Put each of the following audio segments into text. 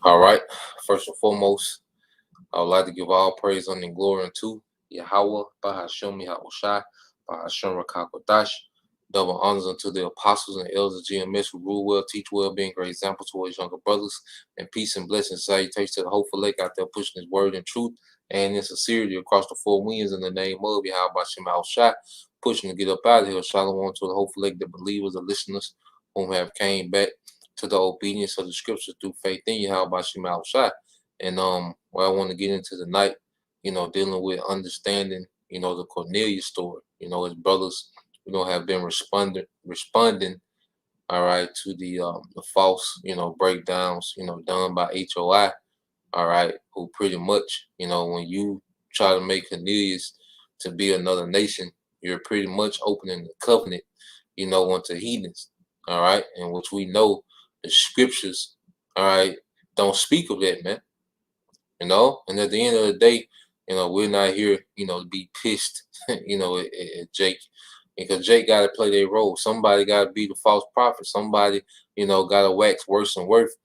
All right. First and foremost, I would like to give all praise, honor, and glory unto Yahweh, Bahashem Yahushai, Bahashem Rakakwadash. Double honors unto the apostles and elders of GMS who rule well, teach well, being great example to his younger brothers, and peace and blessings, salutations to the hopeful lake out there pushing his word and truth and in sincerity across the four winds in the name of Yahweh Bahashem Yahushai, pushing to get up out of here. Shalom to the hopeful lake, the believers, the listeners whom have came back to the obedience of the scriptures through faith in Yahweh Bahashem Yahushai. And what I want to get into tonight, dealing with understanding, the Cornelius story. His brothers, have been responding, all right, to the false, breakdowns, done by HOI, all right, who pretty much, when you try to make Cornelius to be another nation, you're pretty much opening the covenant, unto heathens, all right, and which we know the scriptures, all right, don't speak of that, man. And at the end of the day, we're not here, to be pissed, at Jake, because Jake got to play their role. Somebody got to be the false prophet. Somebody, got to wax worse and worse,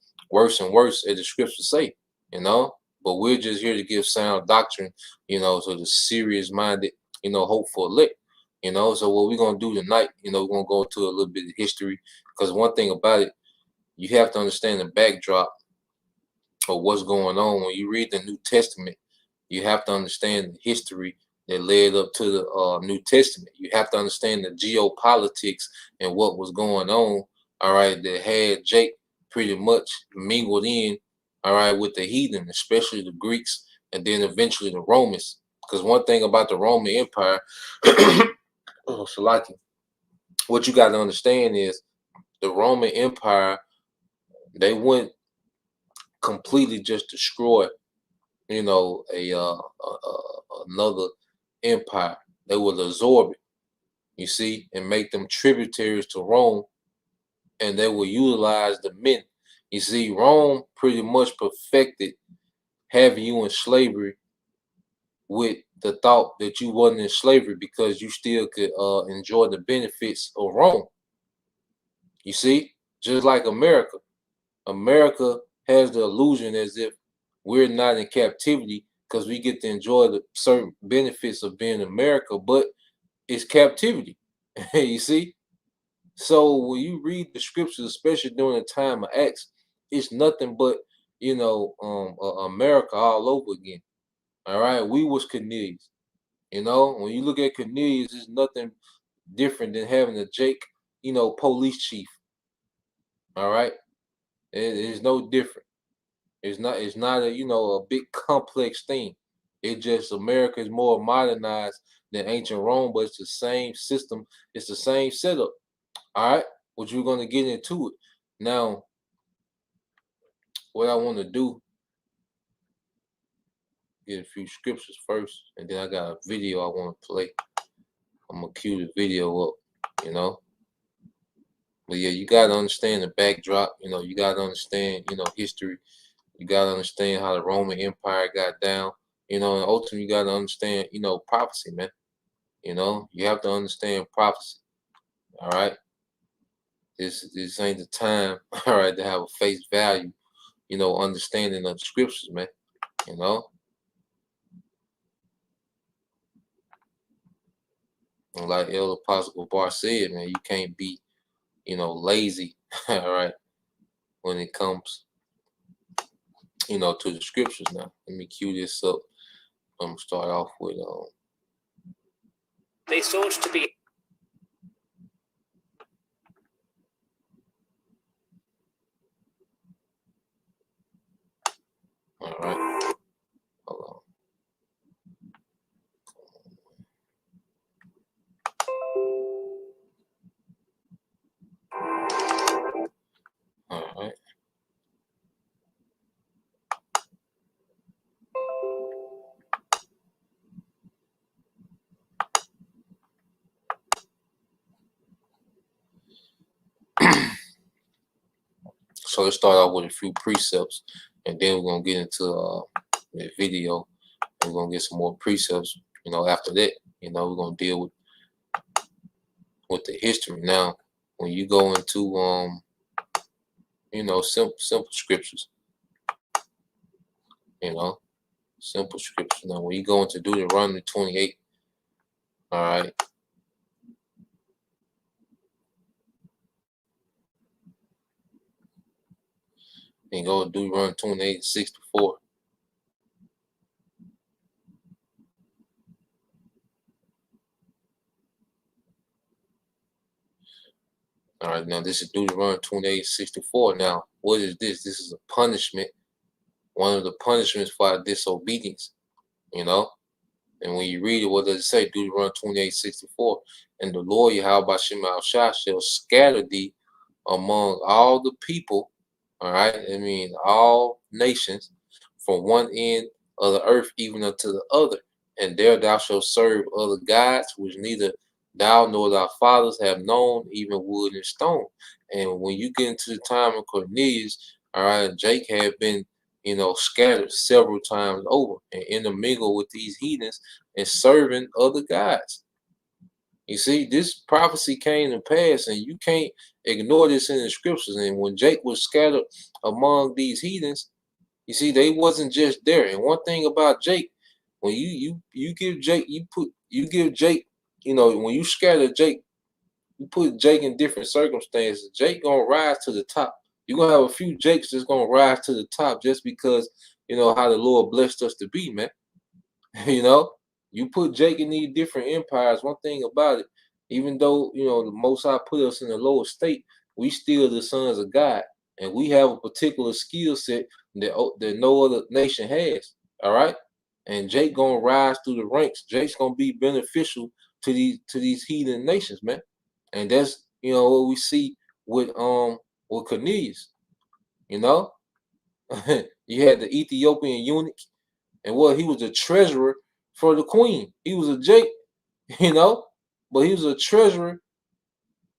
as the scriptures say, But we're just here to give sound doctrine, to the serious-minded, hopeful elect, So what we're gonna do tonight, we're gonna go into a little bit of history, because one thing about it, you have to understand the backdrop of what's going on. When you read the New Testament, you have to understand the history that led up to the New Testament. You have to understand the geopolitics and what was going on, all right, that had Jake pretty much mingled in, all right, with the heathen, especially the Greeks, and then eventually the Romans. Because one thing about the Roman Empire, Salaki, what you got to understand is the Roman Empire, they wouldn't completely just destroy, another empire. They would absorb it, you see, and make them tributaries to Rome, and they will utilize the men. You see, Rome pretty much perfected having you in slavery with the thought that you wasn't in slavery because you still could enjoy the benefits of Rome. You see, just like America. America has the illusion as if we're not in captivity because we get to enjoy the certain benefits of being America, but it's captivity. You see? So when you read the scriptures, especially during the time of Acts, it's nothing but, America all over again. All right. We was Cornelius. When you look at Cornelius, it's nothing different than having a Jake, police chief. All right, it's no different. It's not a a big complex thing. It just America is more modernized than ancient Rome, but it's the same system. It's the same setup. All right, which we're gonna get into it now. What I want to do, get a few scriptures first, and then I got a video I want to play. I'm gonna cue the video up, you know. But yeah, you gotta understand the backdrop. You gotta understand, history. You gotta understand how the Roman Empire got down. And ultimately you gotta understand, prophecy, man. You have to understand prophecy. All right. This ain't the time, all right, to have a face value, understanding of the scriptures, man. You know. And like Elder Apostle Bar said, man, you can't be, lazy, all right, when it comes, to the scriptures now. Let me cue this up. I'm gonna start off with they sought to be all right. Hold on. All right. So let's start out with a few precepts, and then we're gonna get into the video. We're gonna get some more precepts. After that, we're gonna deal with the history. Now, when you go into simple scriptures, you know, simple scriptures. Now, when you go into Deuteronomy 28, all right, and go to Deuteronomy 28:64. All right, now this is Deuteronomy 28:64. Now, what is this? This is a punishment, one of the punishments for our disobedience, you know. And when you read it, what does it say? Deuteronomy 28:64. And the Lord Yahweh Shema Shah shall scatter thee among all the people, all right? I mean, all nations, from one end of the earth even unto the other. And there thou shalt serve other gods, which neither thou nor thy fathers have known, even wood and stone. And when you get into the time of Cornelius, all right, Jake had been, scattered several times over and intermingled with these heathens and serving other gods. You see, this prophecy came to pass, and you can't ignore this in the scriptures. And when Jake was scattered among these heathens, you see, they wasn't just there. And one thing about Jake, when you give Jake, you give Jake, when you scatter Jake, you put Jake in different circumstances. Jake gonna rise to the top. You're gonna have a few Jakes that's gonna rise to the top just because how the Lord blessed us to be, man. You know, you put Jake in these different empires. One thing about it, even though the Most High put us in a lower state, we still the sons of God, and we have a particular skill set that no other nation has. All right, and Jake gonna rise through the ranks. Jake's gonna be beneficial to these heathen nations, man. And that's what we see with Cornelius. You know, you had the Ethiopian eunuch, and he was a treasurer for the queen. He was a Jake, you know, but he was a treasurer,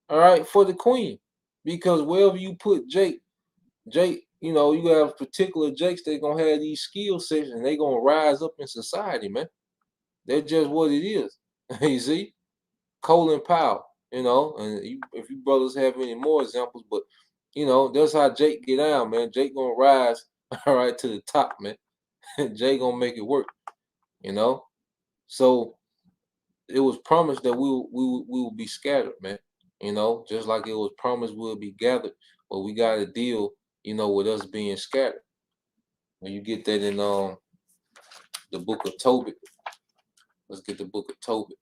all right, for the queen. Because wherever you put Jake, you have particular Jakes that gonna have these skill sets and they gonna rise up in society, man. That's just what it is. You see? Colin Powell, and if you brothers have any more examples, but that's how Jake get down, man. Jake gonna rise all right to the top, man. Jake gonna make it work, you know. So it was promised that we will be scattered, man. Just like it was promised we'll be gathered, but we got to deal, with us being scattered. When you get that in the book of Tobit, let's get the book of Tobit.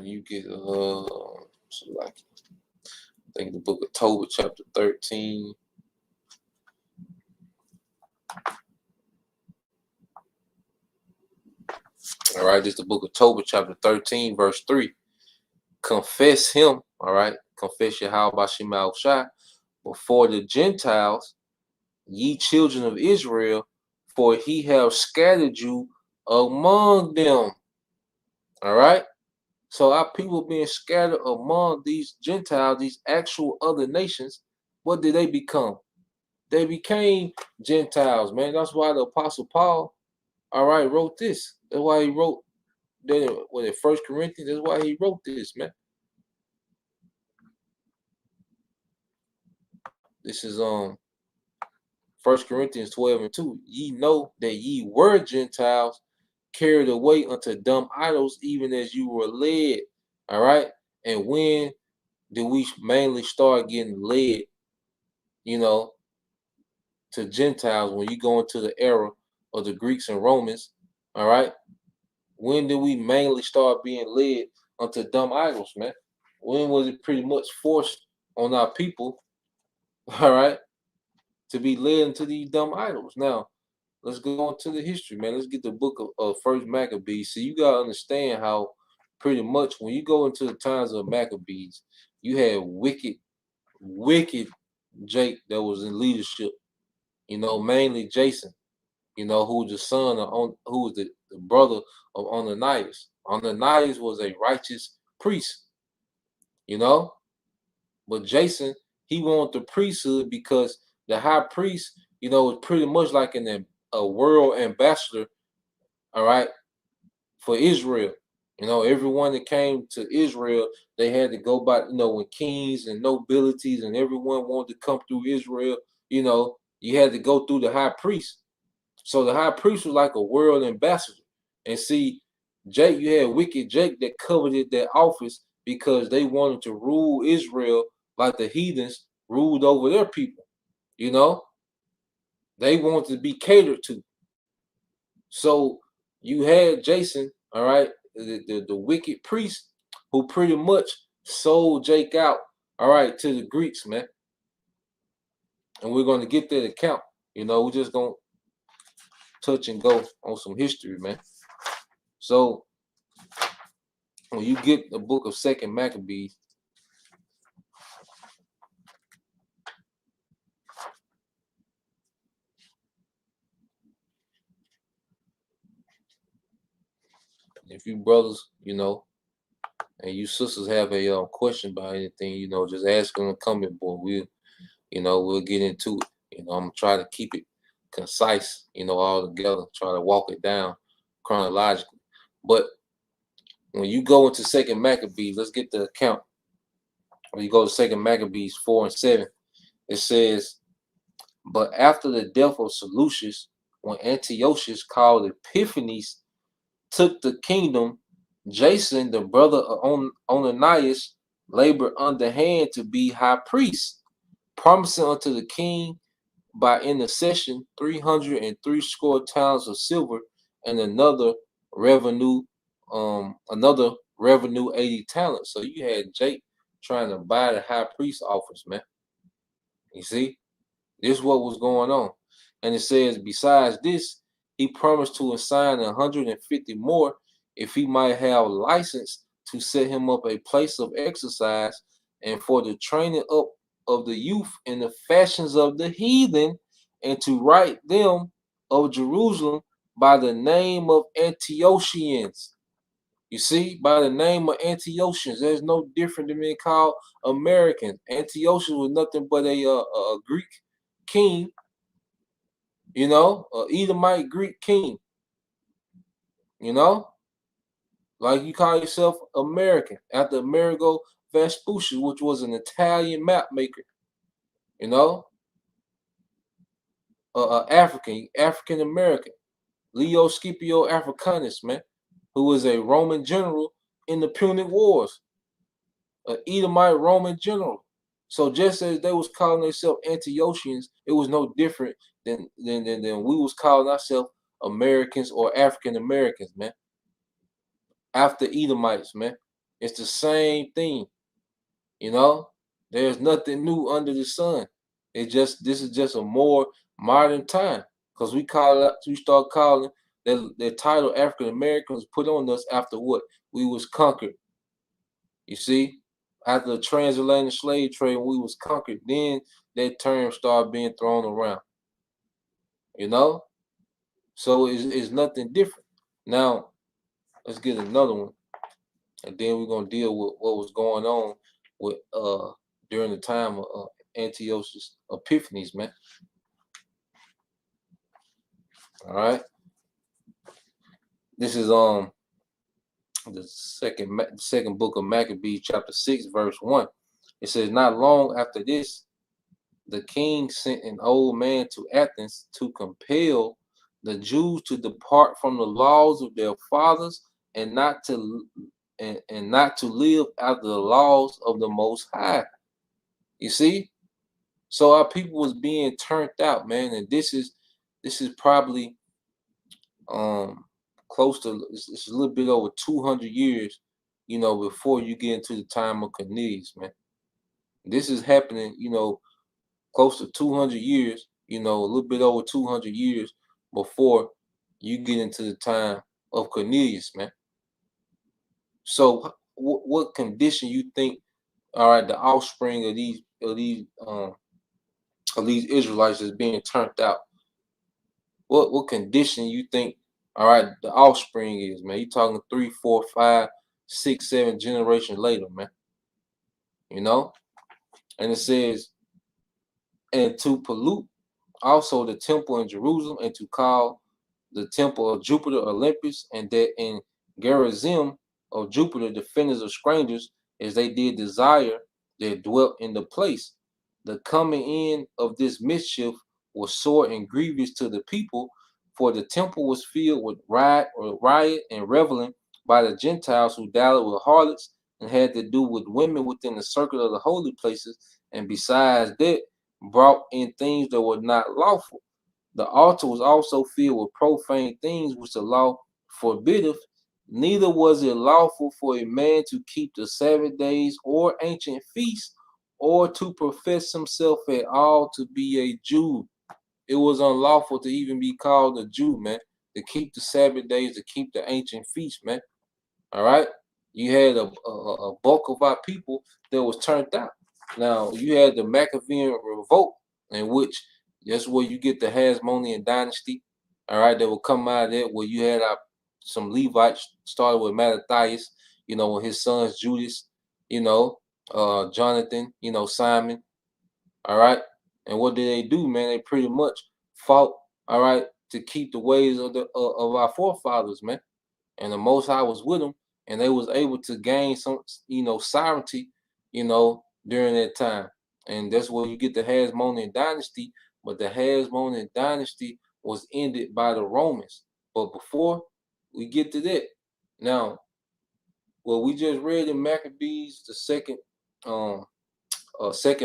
when you get so like I think the book of Tobit chapter 13. All right, this is the book of Tobit chapter 13, verse 3. Confess him, all right, confess Yahweh Bashim Shai before the Gentiles, ye children of Israel, for he have scattered you among them. All right. So our people being scattered among these Gentiles, these actual other nations, what did they become? They became Gentiles, man. That's why the Apostle Paul, all right, wrote this. That's why he wrote that in 1 Corinthians. That's why he wrote this, man. This is 1 Corinthians 12 and 2. Ye know that ye were Gentiles, carried away unto dumb idols, even as you were led. All right. And when did we mainly start getting led, you know, to Gentiles? When you go into the era of the Greeks and Romans, all right. When did we mainly start being led unto dumb idols, man? When was it pretty much forced on our people, all right, to be led into these dumb idols? Now, let's go on to the history, man. Let's get the book of First Maccabees. So you gotta understand how pretty much when you go into the times of Maccabees, you had wicked Jake that was in leadership. You know, mainly Jason. You know, who was the son of who was the brother of Ananias. Ananias was a righteous priest. You know, but Jason, he wanted the priesthood because the high priest, you know, was pretty much like a world ambassador, all right, for Israel. You know, everyone that came to Israel, they had to go by, you know, when kings and nobilities and everyone wanted to come through Israel, you know, you had to go through the high priest. So the high priest was like a world ambassador. And see, Jake, you had wicked Jake that coveted that office because they wanted to rule Israel like the heathens ruled over their people. You know, they wanted to be catered to. So you had Jason, all right, the wicked priest who pretty much sold Jake out, all right, to the Greeks, man. And we're going to get that account. You know, we're just going to touch and go on some history, man. So when you get the book of Second Maccabees, if you brothers, you know, and you sisters have a question about anything, you know, just ask in the comment board. We'll get into it. You know, I'm gonna try to keep it concise, you know, all together, try to walk it down chronologically. But when you go into Second Maccabees, let's get the account. When you go to Second Maccabees 4 and 7, it says, but after the death of Seleucus, when Antiochus called Epiphanes took the kingdom, Jason, the brother of Ananias, labored underhand to be high priest, promising unto the king by intercession 303 score talents of silver and another revenue 80 talents. So you had Jake trying to buy the high priest office, man. You see? This is what was going on. And it says, besides this, he promised to assign 150 more if he might have license to set him up a place of exercise and for the training up of the youth in the fashions of the heathen, and to write them of Jerusalem by the name of Antiochians. You see, by the name of Antiochians, there's no different than being called Americans. Antiochus was nothing but a Greek king, you know, Edomite Greek king, you know, like you call yourself American after Amerigo Vespucci, which was an Italian map maker, you know, African American, Leo Scipio Africanus, man, who was a Roman general in the Punic Wars, an Edomite Roman general. So just as they was calling themselves Antiochians, it was no different than we was calling ourselves Americans or African Americans, man. After Edomites, man. It's the same thing. You know, there's nothing new under the sun. This is just a more modern time because we start calling their title African Americans put on us after what we was conquered. You see, after the transatlantic slave trade, when we was conquered, then that term started being thrown around. You know, so it's nothing different. Now let's get another one, and then we're gonna deal with what was going on with during the time of Antiochus Epiphanes, man. All right, this is the second book of Maccabees, chapter 6, verse 1. It says, "Not long after this, the king sent an old man to Athens to compel the Jews to depart from the laws of their fathers and not to not to live after the laws of the Most High." You see, so our people was being turned out, man, and this is probably um close to it's a little bit over 200 years, before you get into the time of Cornelius, man. This is happening, close to 200 years, a little bit over 200 years before you get into the time of Cornelius, man. So what condition you think, all right, the offspring of these Israelites is being turned out? What condition you think, all right, the offspring is, man? You talking 3, 4, 5, 6, 7 generations later, man. You know? And it says, and to pollute also the temple in Jerusalem, and to call the temple of Jupiter Olympus, and that in Gerizim of Jupiter, defenders of strangers, as they did desire that dwelt in the place. The coming in of this mischief was sore and grievous to the people, for the temple was filled with riot and reveling by the Gentiles who dallied with harlots and had to do with women within the circle of the holy places, and besides that, brought in things that were not lawful. The altar was also filled with profane things which the law forbiddeth. Neither was it lawful for a man to keep the Sabbath days or ancient feasts, or to profess himself at all to be a Jew. It was unlawful to even be called a Jew, man. To keep the Sabbath days, to keep the ancient feasts, man. All right. You had a bulk of our people that was turned out. Now you had the Maccabean revolt, in which that's where you get the Hasmonean dynasty. All right, that will come out of that, where you had some Levites started with Mattathias, with his sons Judas, Jonathan, Simon. All right, and what did they do, man? They pretty much fought, all right, to keep the ways of our forefathers, man. And the Most High was with them, and they was able to gain some, sovereignty, during that time. And that's where you get the Hasmonean dynasty. But the Hasmonean dynasty was ended by the Romans. But before we get to that, now what we just read in Maccabees, the second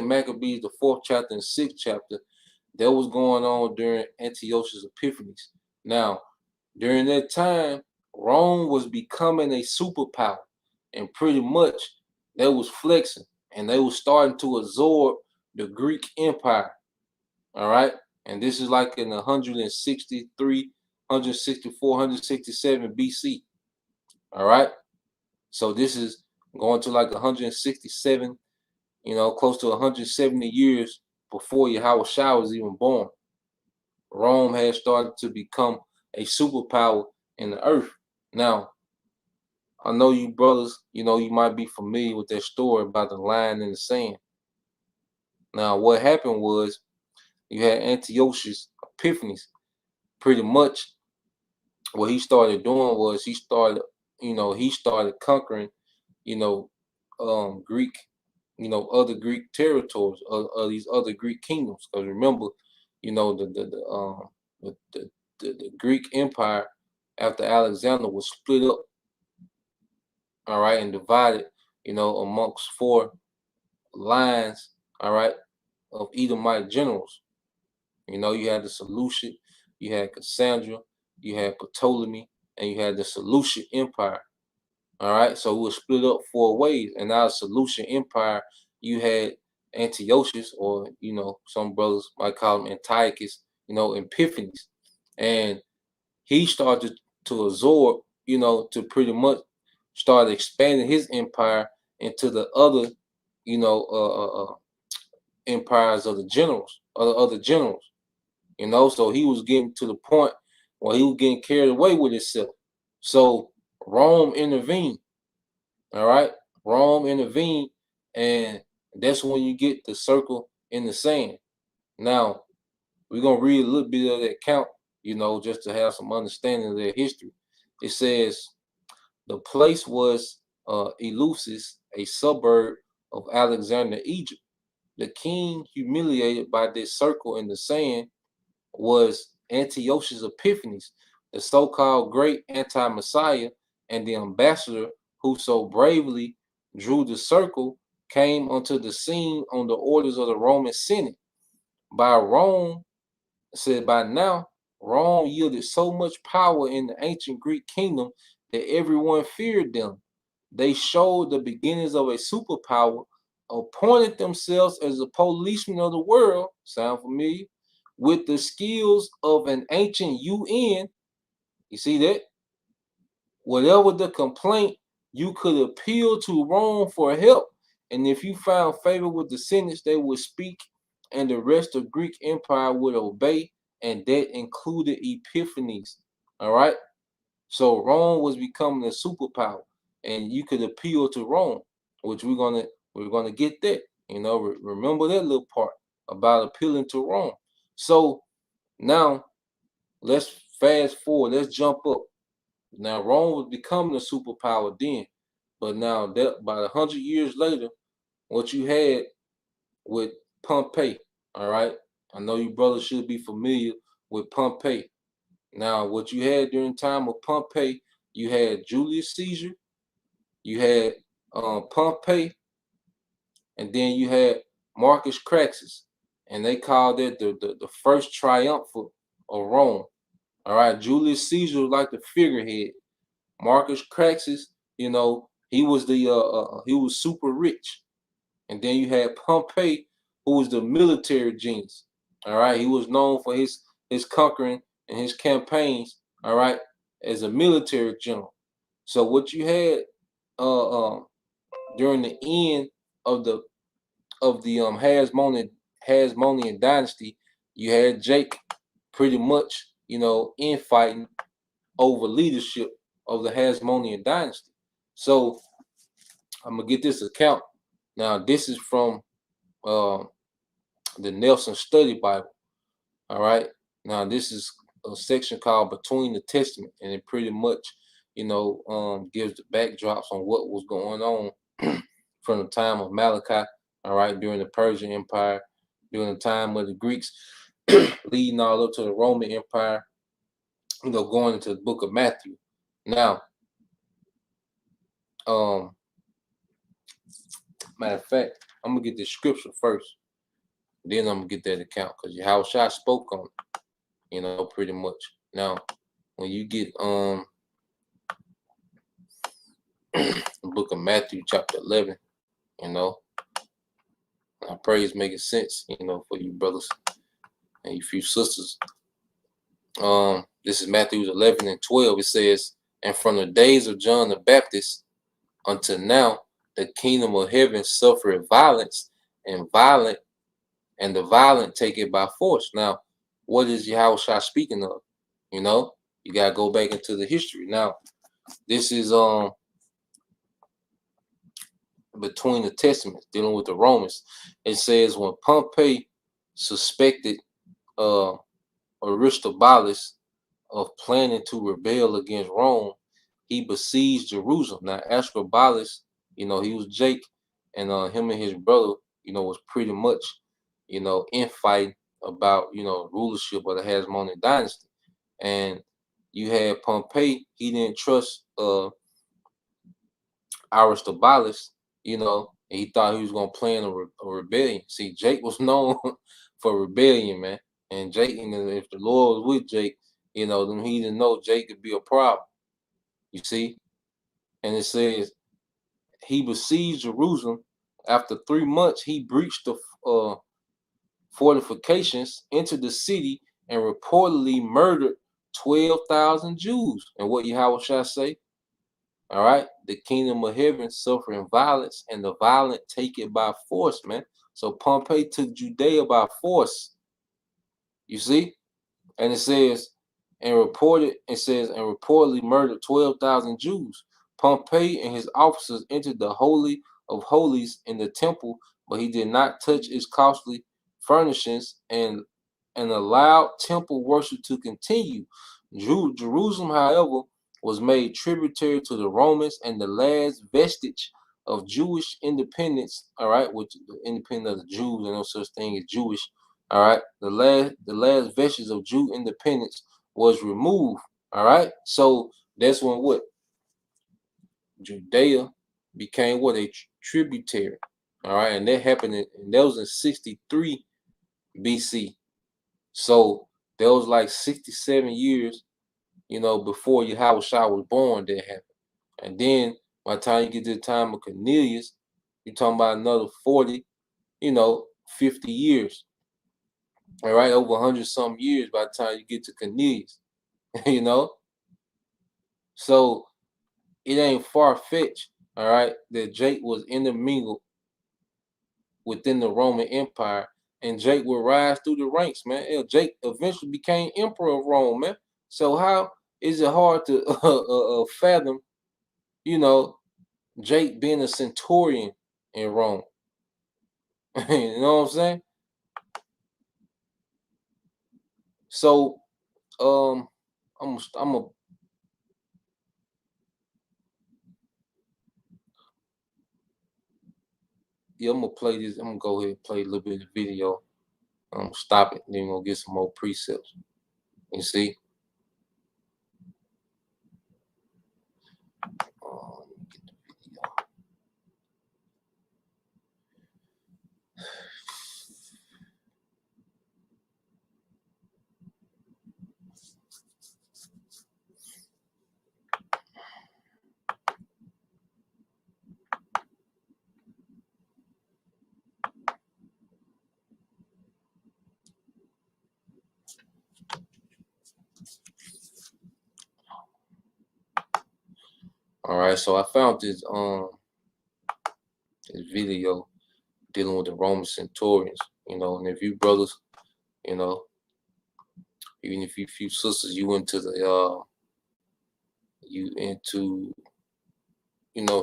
Maccabees, the 4th chapter and 6th chapter, that was going on during Antiochus Epiphanes. Now, during that time, Rome was becoming a superpower, and pretty much they was flexing, and they was starting to absorb the Greek Empire. All right, and this is like in 163, 164, 167 BC. All right, so this is going to like 167, close to 170 years before Yahweh Shah was even born. Rome had started to become a superpower in the earth. Now, I know you brothers, you might be familiar with that story about the line in the sand. Now, what happened was you had Antiochus Epiphanes. Pretty much what he started doing was he started conquering, you know, Greek, other Greek territories, of these other Greek kingdoms. Because remember, the Greek Empire after Alexander was split up, all right, and divided, amongst 4 lines, all right, of Edomite generals. You had the Seleucid, you had Cassandra, you had Ptolemy, and you had the Seleucid Empire. All right, so it was split up 4 ways, and now Seleucid Empire, you had Antiochus, or some brothers might call him Antiochus, Epiphanes, and he started to absorb, to pretty much start expanding his empire into the other, empires of the generals, other generals, So he was getting to the point where he was getting carried away with himself. So Rome intervened. All right, Rome intervened, and that's when you get the circle in the sand. Now we're gonna read a little bit of that account, just to have some understanding of their history. It says the place was Eleusis, a suburb of Alexander, Egypt. The king, humiliated by this circle in the sand, was Antiochus Epiphanes, the so-called great anti-Messiah, and the ambassador who so bravely drew the circle came onto the scene on the orders of the Roman Senate. By Rome, said by now, Rome yielded so much power in the ancient Greek kingdom that everyone feared them. They showed the beginnings of a superpower, appointed themselves as the policemen of the world, sound familiar, with the skills of an ancient UN. You see that? Whatever the complaint, you could appeal to Rome for help. And if you found favor with the sentence, they would speak, and the rest of Greek Empire would obey, and that included Epiphanes. All right. So Rome was becoming a superpower, and you could appeal to Rome, which we're gonna get that. Remember that little part about appealing to Rome. So now let's fast forward. Let's jump up. Now Rome was becoming a superpower then, but now that about 100 years later, what you had with Pompey, all right. I know you brothers should be familiar with Pompey. Now, what you had during the time of Pompey, you had Julius Caesar, you had Pompey, and then you had Marcus Crassus, and they called it the first triumvirate of Rome. All right, Julius Caesar was like the figurehead. Marcus Crassus, he was super rich, and then you had Pompey, who was the military genius. All right, he was known for his conquering and his campaigns. All right, as a military general. So what you had during the end of the Hasmonean dynasty, you had Jake pretty much infighting over leadership of the Hasmonean dynasty. So I'm gonna get this account. Now this is from uh, the Nelson Study Bible. All right. Now this is a section called Between the Testament, and it pretty much, gives the backdrops on what was going on from the time of Malachi. All right, during the Persian Empire, during the time of the Greeks, leading all up to the Roman Empire. Going into the Book of Matthew. Now, matter of fact, I'm gonna get the scripture first, then I'm gonna get that account because Yahushua spoke on it, pretty much. Now, when you get the Book of Matthew, chapter 11, you know, I pray it's making sense, for you brothers and you few sisters. This is Matthew 11 and 12. It says, "And from the days of John the Baptist until now, the kingdom of heaven suffered violence, and the violent take it by force." Now, what is Yahushua speaking of? You gotta go back into the history. Now, this is between the testaments, dealing with the Romans. It says when Pompey suspected Aristobulus of planning to rebel against Rome, he besieged Jerusalem. Now, Aristobulus, he was Jake, and him and his brother, was pretty much, infighting about, rulership of the Hasmonean dynasty. And you had Pompey, he didn't trust Aristobulus, and he thought he was gonna plan a rebellion. See, Jake was known for rebellion, man. And Jake, if the Lord was with Jake, then he didn't know Jake could be a problem. You see? And it says he besieged Jerusalem. After 3 months, he breached the fortifications, entered the city, and reportedly murdered 12,000 Jews. And what Yahweh shall say? All right, the kingdom of heaven suffering violence, and the violent take it by force, man. So Pompey took Judea by force. You see? And it says, and reportedly murdered 12,000 Jews. Pompey and his officers entered the Holy of Holies in the temple, but he did not touch its costly furnishings and allowed temple worship to continue. Jerusalem, however, was made tributary to the Romans, and the last vestige of Jewish independence, all right, which the independence of the Jews, and no such thing as Jewish, all right, the last vestige of Jew independence was removed, all right. So that's when what? Judea became what? A tributary, all right, and that happened and that was in 63 BC. So there was like 67 years, before Yahweh Shah was born, that happened. And then by the time you get to the time of Cornelius, you're talking about another 40, 50 years. All right, over 100 some years by the time you get to Cornelius, you know. So it ain't far-fetched, all right, that Jake was intermingled within the Roman Empire, and Jake would rise through the ranks, man. Jake eventually became emperor of Rome, man. So how is it hard to fathom, Jake being a centurion in Rome? You know what I'm saying? So, I'm gonna play this. I'm gonna go ahead and play a little bit of video. I'm gonna stop it. Then we'll get some more precepts. You see? All right, so I found this video dealing with the Roman centurions, and if you brothers, even if you few sisters, you into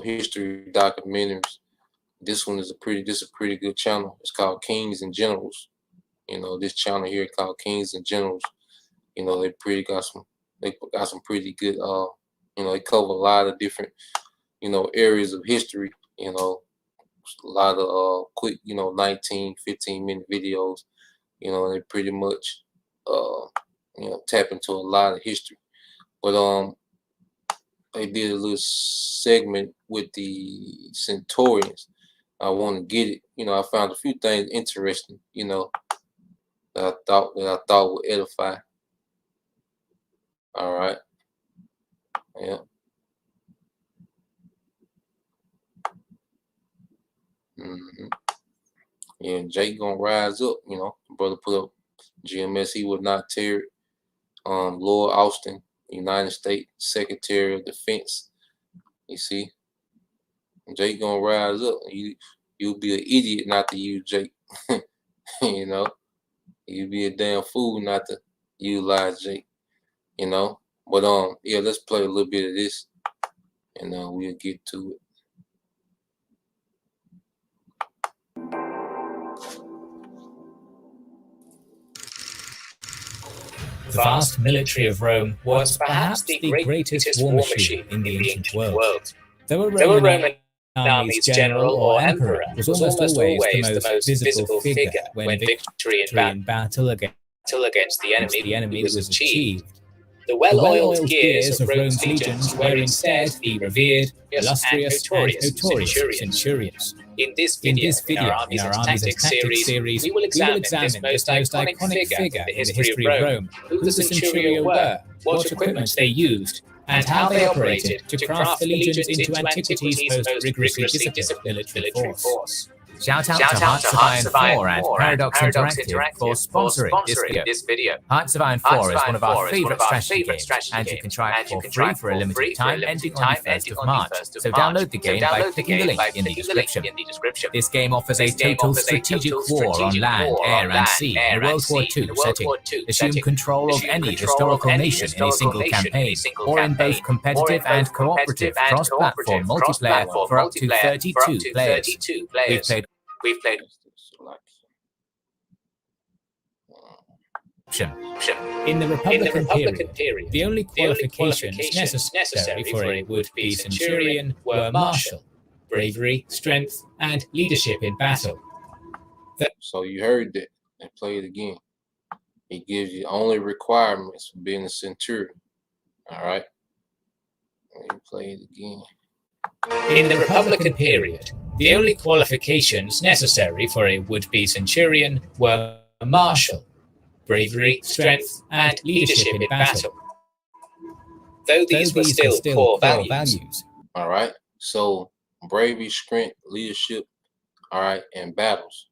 history documentaries. This is a pretty good channel. It's called Kings and Generals. This channel here called Kings and Generals. They got some pretty good they cover a lot of different areas of history. A lot of quick 19-15 minute videos. They pretty much tap into a lot of history. But they did a little segment with the centurions. I want to get it. I found a few things interesting, that I thought would edify. All right. Yeah. Yeah, Jake gonna rise up, brother put up GMS, he would not tear it. Lord Austin, United States Secretary of Defense. You see, Jake gonna rise up. You'll be an idiot not to use Jake. You'd be a damn fool not to utilize Jake. But yeah, let's play a little bit of this, and we'll get to it. The vast military of Rome was perhaps the greatest war machine in the ancient world. Though a Roman army's general or emperor was almost always the most visible figure when victory in battle against the enemy was achieved, the well-oiled gears of Rome's legions were instead the revered, illustrious, and notorious centurions. In this video, in our Armies and Tactics series, we will examine this most iconic figure in the history of Rome, who the centurion were, what equipment they used, and how they operated to craft the legions into antiquity's most rigorously disciplined military force. Shout out to Hearts of Iron 4 and Paradox Interactive for sponsoring this video. Hearts of Iron 4 is one of our favourite strategy games, and you can try it for free for a limited time ending on the 1st of March. So download the game by clicking the link in the description. This game offers a total strategic war on land, air and sea in a World War II setting. Assume control of any historical nation in a single campaign, or in both competitive and cooperative cross-platform multiplayer for up to 32 players. We've played in the Republican period, the only qualifications necessary for a would-be centurion were martial, bravery, strength, and leadership in battle. So you heard that, and play it again. It gives you only requirements for being a centurion. All right? Let me play it again. In the Republican period, the only qualifications necessary for a would-be centurion were martial, bravery, strength, and leadership in battle. Though these were still core values. All right? So bravery, strength, leadership, all right, and battles.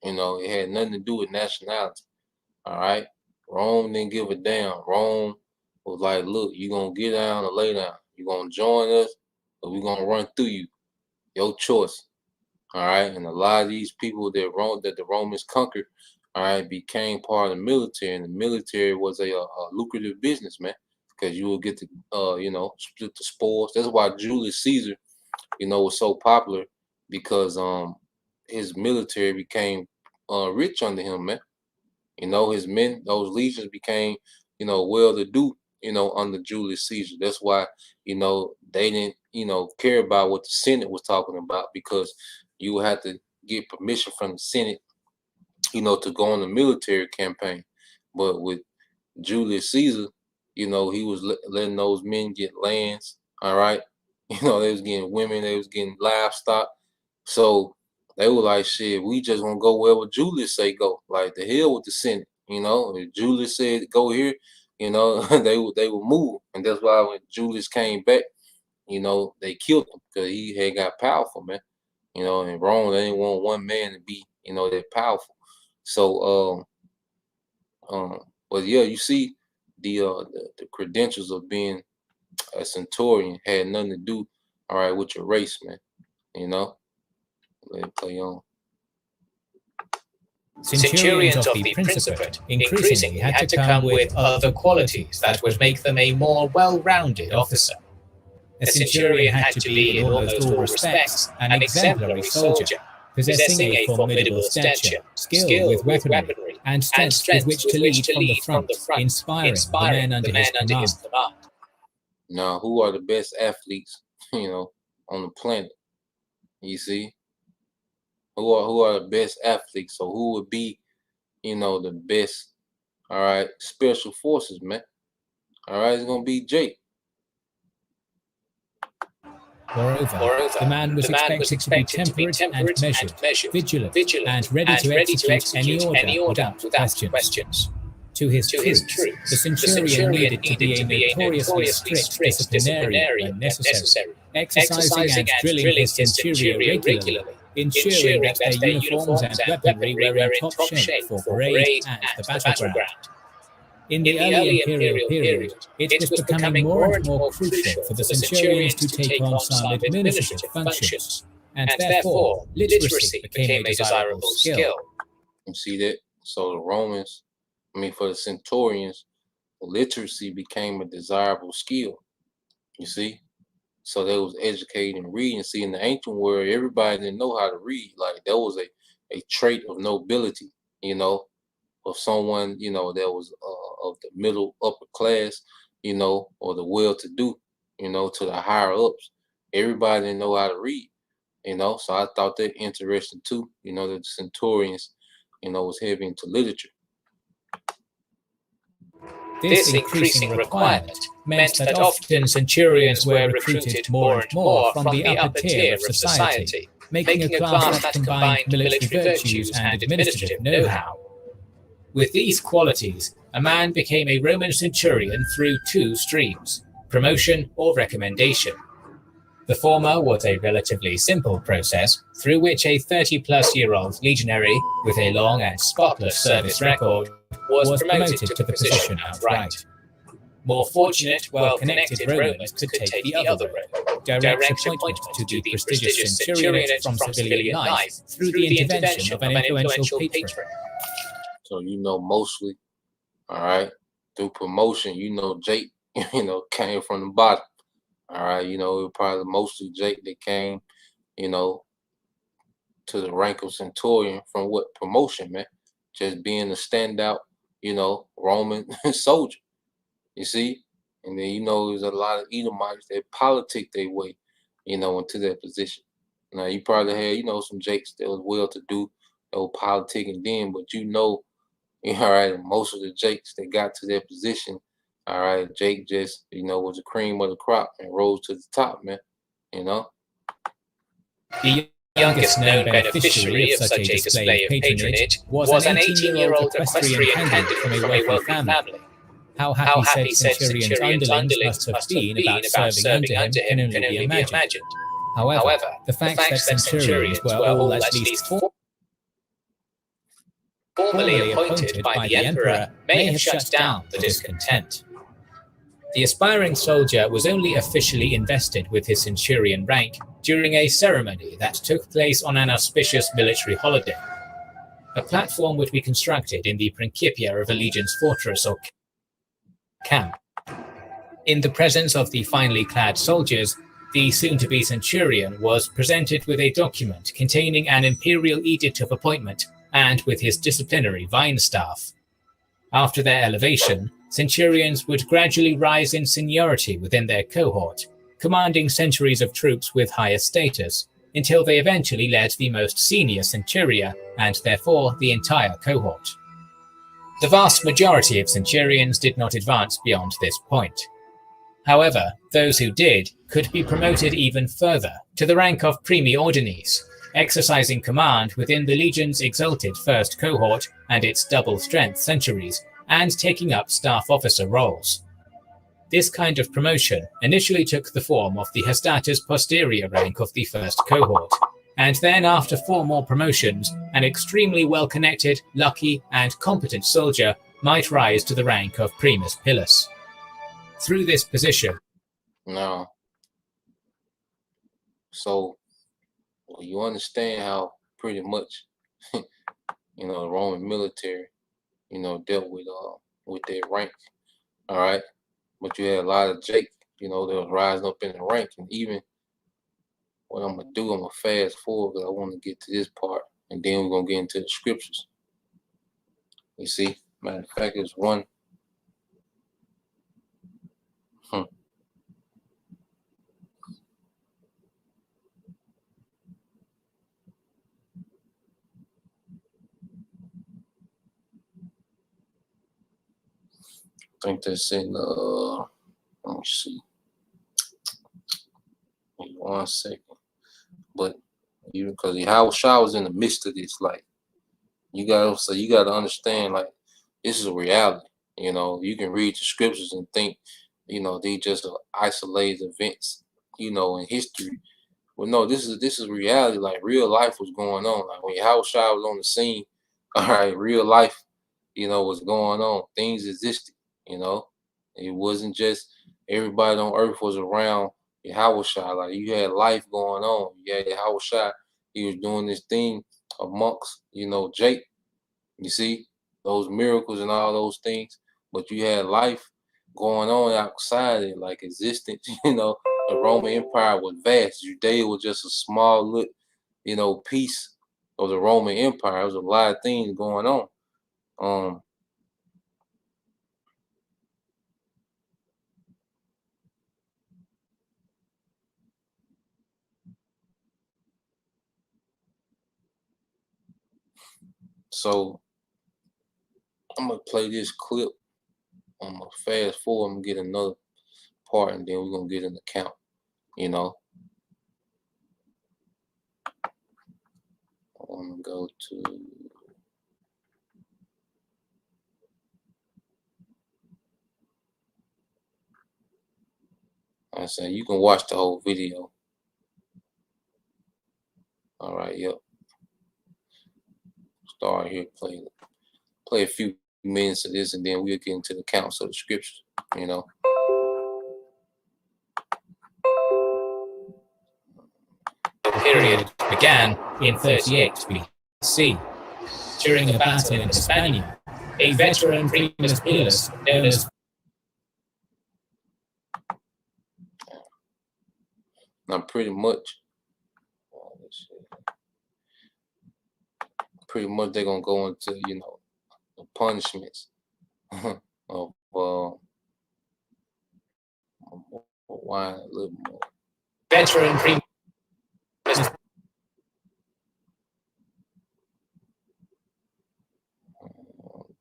You know, it had nothing to do with nationality. All right? Rome didn't give a damn. Rome was like, look, you're going to get down or lay down. You're going to join us, or we're going to run through you. Your choice. All right? And a lot of these people that the Romans conquered, all right, became part of the military. And the military was a lucrative business, man, because you will get to, split the spoils. That's why Julius Caesar, was so popular, because his military became rich under him, man. His men, those legions became, well-to-do, under Julius Caesar. That's why, they didn't, care about what the Senate was talking about, because you would have to get permission from the Senate, to go on a military campaign. But with Julius Caesar, he was letting those men get lands, all right? They was getting women, they was getting livestock. So they were like, shit, we just gonna go wherever Julius say go. Like, the hell with the Senate, If Julius said go here, they would move. And that's why when Julius came back, they killed him, because he had got powerful, man. In Rome, they didn't want one man to be, that powerful. So, but yeah, you see, the credentials of being a centurion had nothing to do, all right, with your race, man. Let it play on. Centurions of the Principate increasingly had to come with other qualities that would make them a more well-rounded officer. A centurion had to be, in almost all respects, an exemplary soldier, possessing a formidable stature, skill with weaponry, and strength with which to lead from the front, inspiring the men under his command. Now, who are the best athletes, on the planet? You see? Who are the best athletes? So who would be, the best, all right, special forces, man? All right, it's going to be Jake. Moreover, the man was expected to be temperate and measured, vigilant, and ready to execute any order without questions. To his truth, the centurion needed to be a notoriously strict disciplinarian when necessary, exercising and drilling his centurion regularly, ensuring that their uniforms and weaponry were in top shape for parade and the battleground. In the early imperial period, it was becoming more and more crucial for the centurions to take on some administrative functions, and therefore literacy became a desirable skill. You see that? So the Romans, for the centurions, literacy became a desirable skill. You see? So they was educated and reading. See, in the ancient world, everybody didn't know how to read. Like, that was a trait of nobility, of someone, that was of the middle upper class, or the well-to-do, to the higher ups. Everybody didn't know how to read, So I thought that interesting too, that the centurions, was heavy into literature. This increasing requirement meant that often centurions were recruited more and more from the upper tier of society, making a class that combined military virtues and administrative know-how. With these qualities, a man became a Roman centurion through two streams: promotion, or recommendation. The former was a relatively simple process through which a 30-plus-year-old legionary with a long and spotless service record was promoted to the position outright. More fortunate, well-connected Romans could take the other road, direct appointment to the prestigious centurionate from civilian life through the intervention of an influential patron. So mostly, all right, through promotion, Jake, came from the bottom. All right, it was probably mostly Jake that came, to the rank of centurion from what promotion, man? Just being a standout, Roman soldier. You see? And then, there's a lot of Edomites that politic their way, into that position. Now, you probably had, some Jakes that was well-to-do, that were politicking then, but all right, most of the Jakes that got to that position, all right, Jake just, was the cream of the crop and rose to the top, man, The youngest known beneficiary of such a display of patronage was an 18-year-old equestrian candidate from a wealthy family. How happy said centurion's underlings must have been about serving under him can only be imagined. However, the fact that centurions were all at least formally appointed by the emperor may have shut down the discontent. The aspiring soldier was only officially invested with his centurion rank during a ceremony that took place on an auspicious military holiday. A platform would be constructed in the Principia of a legion's fortress or camp. In the presence of the finely clad soldiers, the soon-to-be centurion was presented with a document containing an imperial edict of appointment and with his disciplinary vine staff. After their elevation, centurions would gradually rise in seniority within their cohort, commanding centuries of troops with higher status, until they eventually led the most senior centuria, and therefore the entire cohort. The vast majority of centurions did not advance beyond this point. However, those who did could be promoted even further, to the rank of primi ordinis, exercising command within the legion's exalted first cohort and its double-strength centuries, and taking up staff officer roles. This kind of promotion initially took the form of the Hastatus posterior rank of the first cohort, and then after 4 more promotions, an extremely well-connected, lucky, and competent soldier might rise to the rank of primus pilus. Through this position. Now, so you understand how pretty much, the Roman military, dealt with their rank, all right? But you had a lot of Jake, that was rising up in the rank. And even what I'm going to do, I'm going to fast forward because I want to get to this part. And then we're going to get into the scriptures. You see? Matter of fact, there's one. I think that's in, let me see. Wait 1 second. But because Yahushua was in the midst of this, like, you gotta understand, like, this is a reality. You can read the scriptures and think, they just are isolated events, in history. Well, no, this is reality. Like, real life was going on. Like, when Yahushua was on the scene, all right, real life, was going on. Things existed. It wasn't just everybody on earth was around Yahushua. Like, you had life going on. You had Yahushua. He was doing this thing amongst, Jake. You see, those miracles and all those things. But you had life going on outside it, like existence. The Roman Empire was vast. Judea was just a small little, piece of the Roman Empire. There was a lot of things going on. So I'm gonna play this clip. I'm gonna fast forward and get another part, and then we're gonna get an account. I'm gonna go to. I'm saying you can watch the whole video. All right, yep. Start here, play a few minutes of this, and then we'll get into the counts of the scriptures. You know. Period began in 38 BC. During a battle in Hispania, a veteran primus pilus known as Now, pretty much they're gonna go into, you know, the punishments of wine a little more. Veteran primus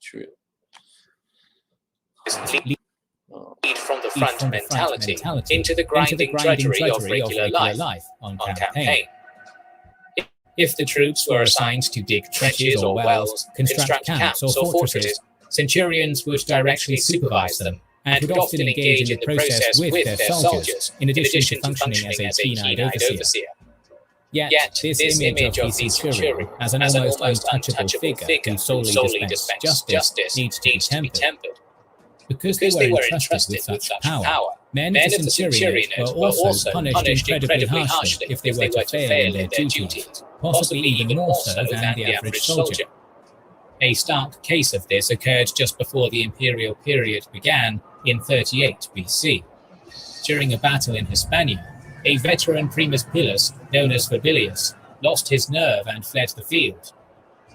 trip. Lead from the front mentality into the grinding drudgery of regular life on campaign. If the troops were assigned to dig trenches or wells, construct camps or fortresses, centurions would directly supervise them and would often engage in the process with their soldiers, in addition to functioning as a keen-eyed overseer. Yet, this image of the centurion as an almost untouchable figure who solely dispensed justice needs to be tempered. Because they were entrusted with such power, men of the centurion were also punished incredibly harshly if they were to fail in their duties, possibly even more so than the average soldier. A stark case of this occurred just before the imperial period began in 38 BC. During a battle in Hispania, a veteran primus pilus known as Virbilius lost his nerve and fled the field.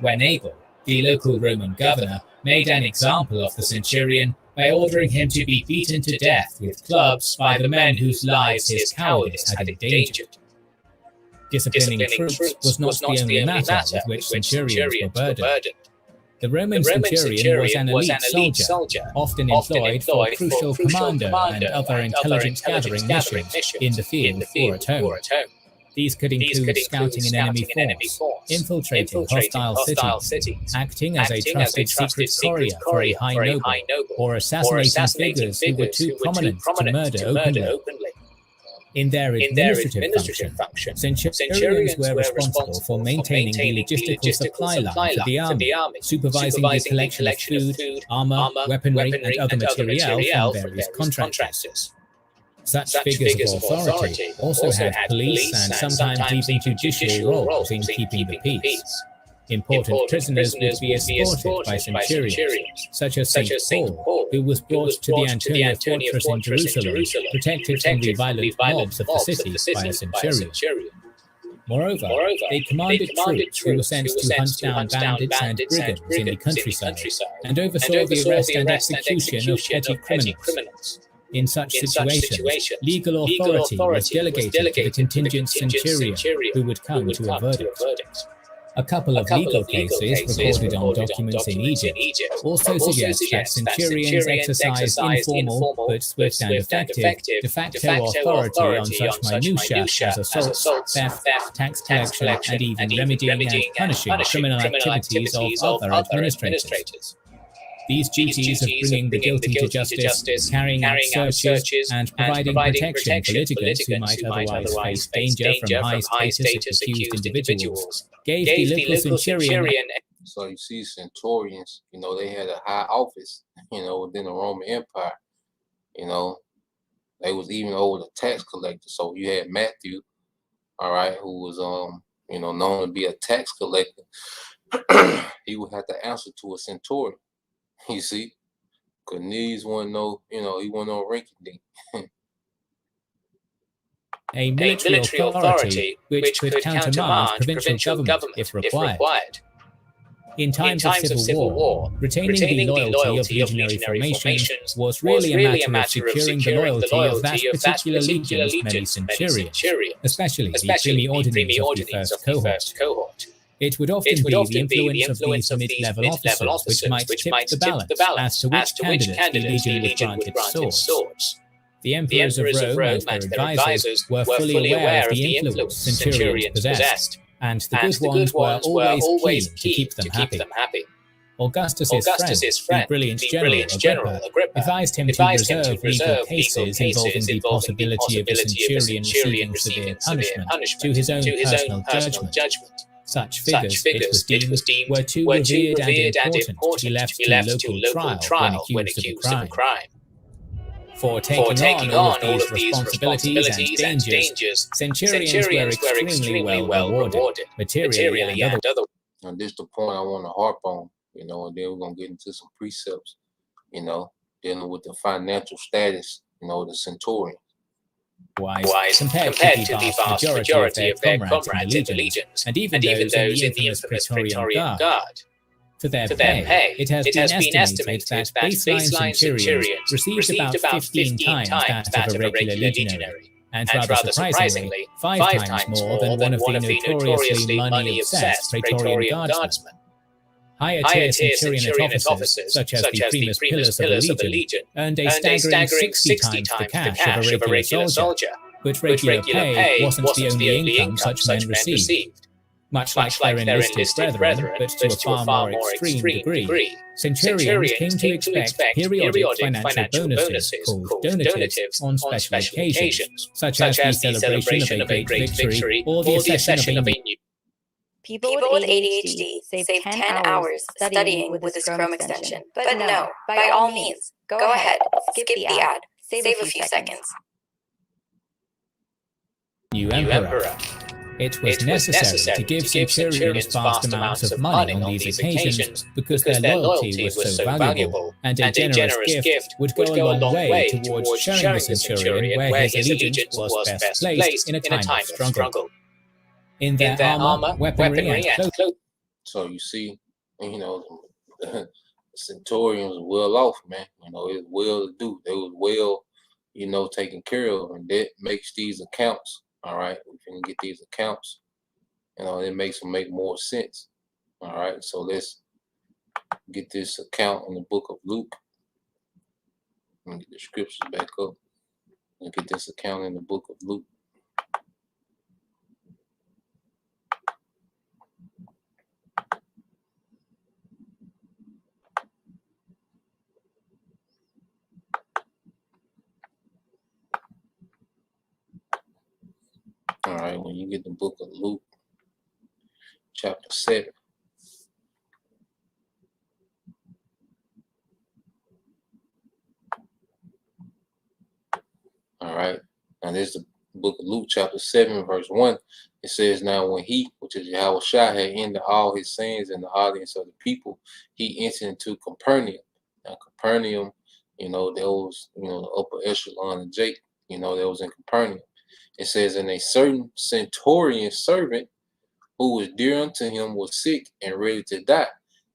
When able, the local Roman governor made an example of the centurion by ordering him to be beaten to death with clubs by the men whose lives his cowardice had endangered. Disciplining troops was not the only matter with which centurions were burdened. The Roman centurion was an elite soldier, often employed for crucial commando and other intelligence-gathering missions in the field or at home. These could include scouting an enemy force, infiltrating hostile cities, acting as a trusted secret courier for a high noble, or assassinating figures who were too prominent to murder openly. In their administrative function, centurions were responsible for maintaining the logistical supply line for the army, supervising the collection of food, armor, weaponry, and other materiel from various contractors. Such figures of authority also had police and sometimes even judicial roles in keeping the peace. Important prisoners would be escorted by centurions, such as St. Paul, who was brought to the Antonia fortress in Jerusalem, protected from the violent mobs of the city by a centurion. Moreover, they commanded troops who were sent to hunt down bandits and brigands in the countryside, and oversaw the arrest and execution of petty criminals. In such situations, legal authority was delegated to the contingent centurion who would come to a verdict. A couple of legal cases recorded on documents in Egypt also suggest that centurions exercised informal but swift and effective de facto authority on such minutiae as assault, theft, tax collection, and even remedying and punishing criminal activities of other administrators. These duties of bringing the guilty to justice, carrying out searches, and providing protection for litigants who might otherwise face danger from high-status accused individuals gave the local centurion. So you see centurions, you know, they had a high office, you know, within the Roman Empire. You know, they was even over the tax collector. So you had Matthew, all right, who was you know, known to be a tax collector. He would have to answer to a centurion. You see, Cornelius wasn't no, you know, he wasn't no ranking dink. A military authority which could countermand provincial government if required. In times of civil war, retaining the loyalty of legionary formations was really a matter of securing the loyalty of that particular legion's many centurions, especially the pre-ordinings of the first cohort. It would often be the influence of these mid-level officers which might tip the balance as to which candidate the legion would grant its swords. The emperors of Rome and their advisors were fully aware of the influence centurions possessed, and the good ones were always keen to keep them happy. Augustus's friend, the brilliant general Agrippa, advised him to reserve legal cases involving the possibility of the centurion receiving severe punishment to his own personal judgment. Such figures, it was deemed, were too revered and important to be left to local trial when accused of a crime. For taking on all of these responsibilities and dangers, centurions were extremely well rewarded, materially and otherwise. And this is the point I want to harp on, and then we're going to get into some precepts, dealing with the financial status, the centurion. Compared to the vast majority of their comrades in the legions, and even those in the infamous Praetorian Guard. For their pay, it has been estimated that baseline centurions received about 15 times that of a regular legionary, and rather surprisingly, 5 times more than one of the notoriously money-obsessed Praetorian Guardsmen. Higher-tier centurion officers, such as the primus pillars of the legion, earned a staggering 60 times the cash of a regular soldier, but regular pay wasn't the only income such men received. Much like their enlisted brethren, but to a far more extreme degree, centurions came to expect periodic financial bonuses called donatives on special occasions, such as the celebration of a great victory or the accession of a new. People with ADHD save 10 hours studying with this Chrome extension. But no, by all means, go ahead, skip the ad, save a few seconds. New Emperor. It was necessary to give centurions vast amounts of money on these occasions because their loyalty was so valuable, and a generous gift would go a long way towards showing the centurion where his allegiance was best placed in a time of struggle. In their armor, weaponry, and clothing. So you see, the centurions were well off, man. It was well to do. They was well, taken care of, and that makes these accounts. All right, we can get these accounts, it makes them make more sense. All right, so let's get this account in the book of Luke. Let me get the scriptures back up. Let's get this account in the book of Luke. All right, when you get the book of Luke, chapter 7. All right, now this is the book of Luke, chapter 7, verse 1. It says, now when he, which is Yahushua, had ended all his sayings in the audience of the people, he entered into Capernaum. Now Capernaum, there was, the upper echelon of Jake, that was in Capernaum. It says, and a certain centurion servant who was dear unto him was sick and ready to die.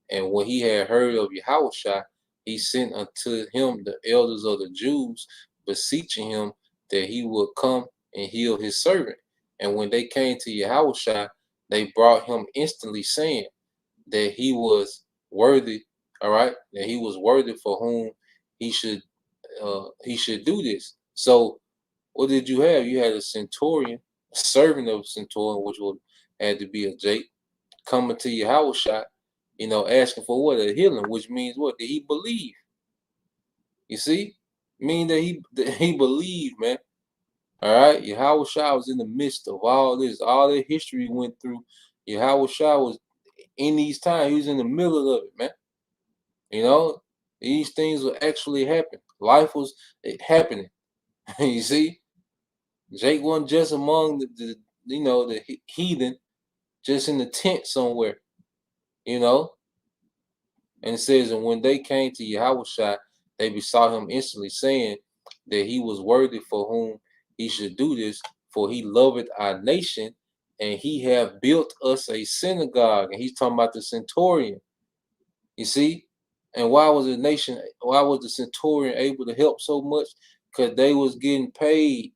And when he had heard of Yahushua, he sent unto him the elders of the Jews, beseeching him that he would come and heal his servant. And when they came to Yahushua, they brought him instantly, saying that he was worthy, all right, that he was worthy for whom he should do this. So what did you have? You had a centurion, a servant of a centurion, which had to be a Jake, coming to Yahushua, asking for what? A healing, which means what? Did he believe? You see? Mean that he believed, man. All right? Yahushua was in the midst of all this, all the history he went through. Yahushua was in these times, he was in the middle of it, man. These things will actually happen. Life was happening. You see? Jake wasn't just among the heathen, just in the tent somewhere, And it says, and when they came to Yahushua, they besought him instantly, saying that he was worthy for whom he should do this, for he loveth our nation, and he have built us a synagogue. And he's talking about the centurion. You see? And why was the centurion able to help so much? Because they was getting paid.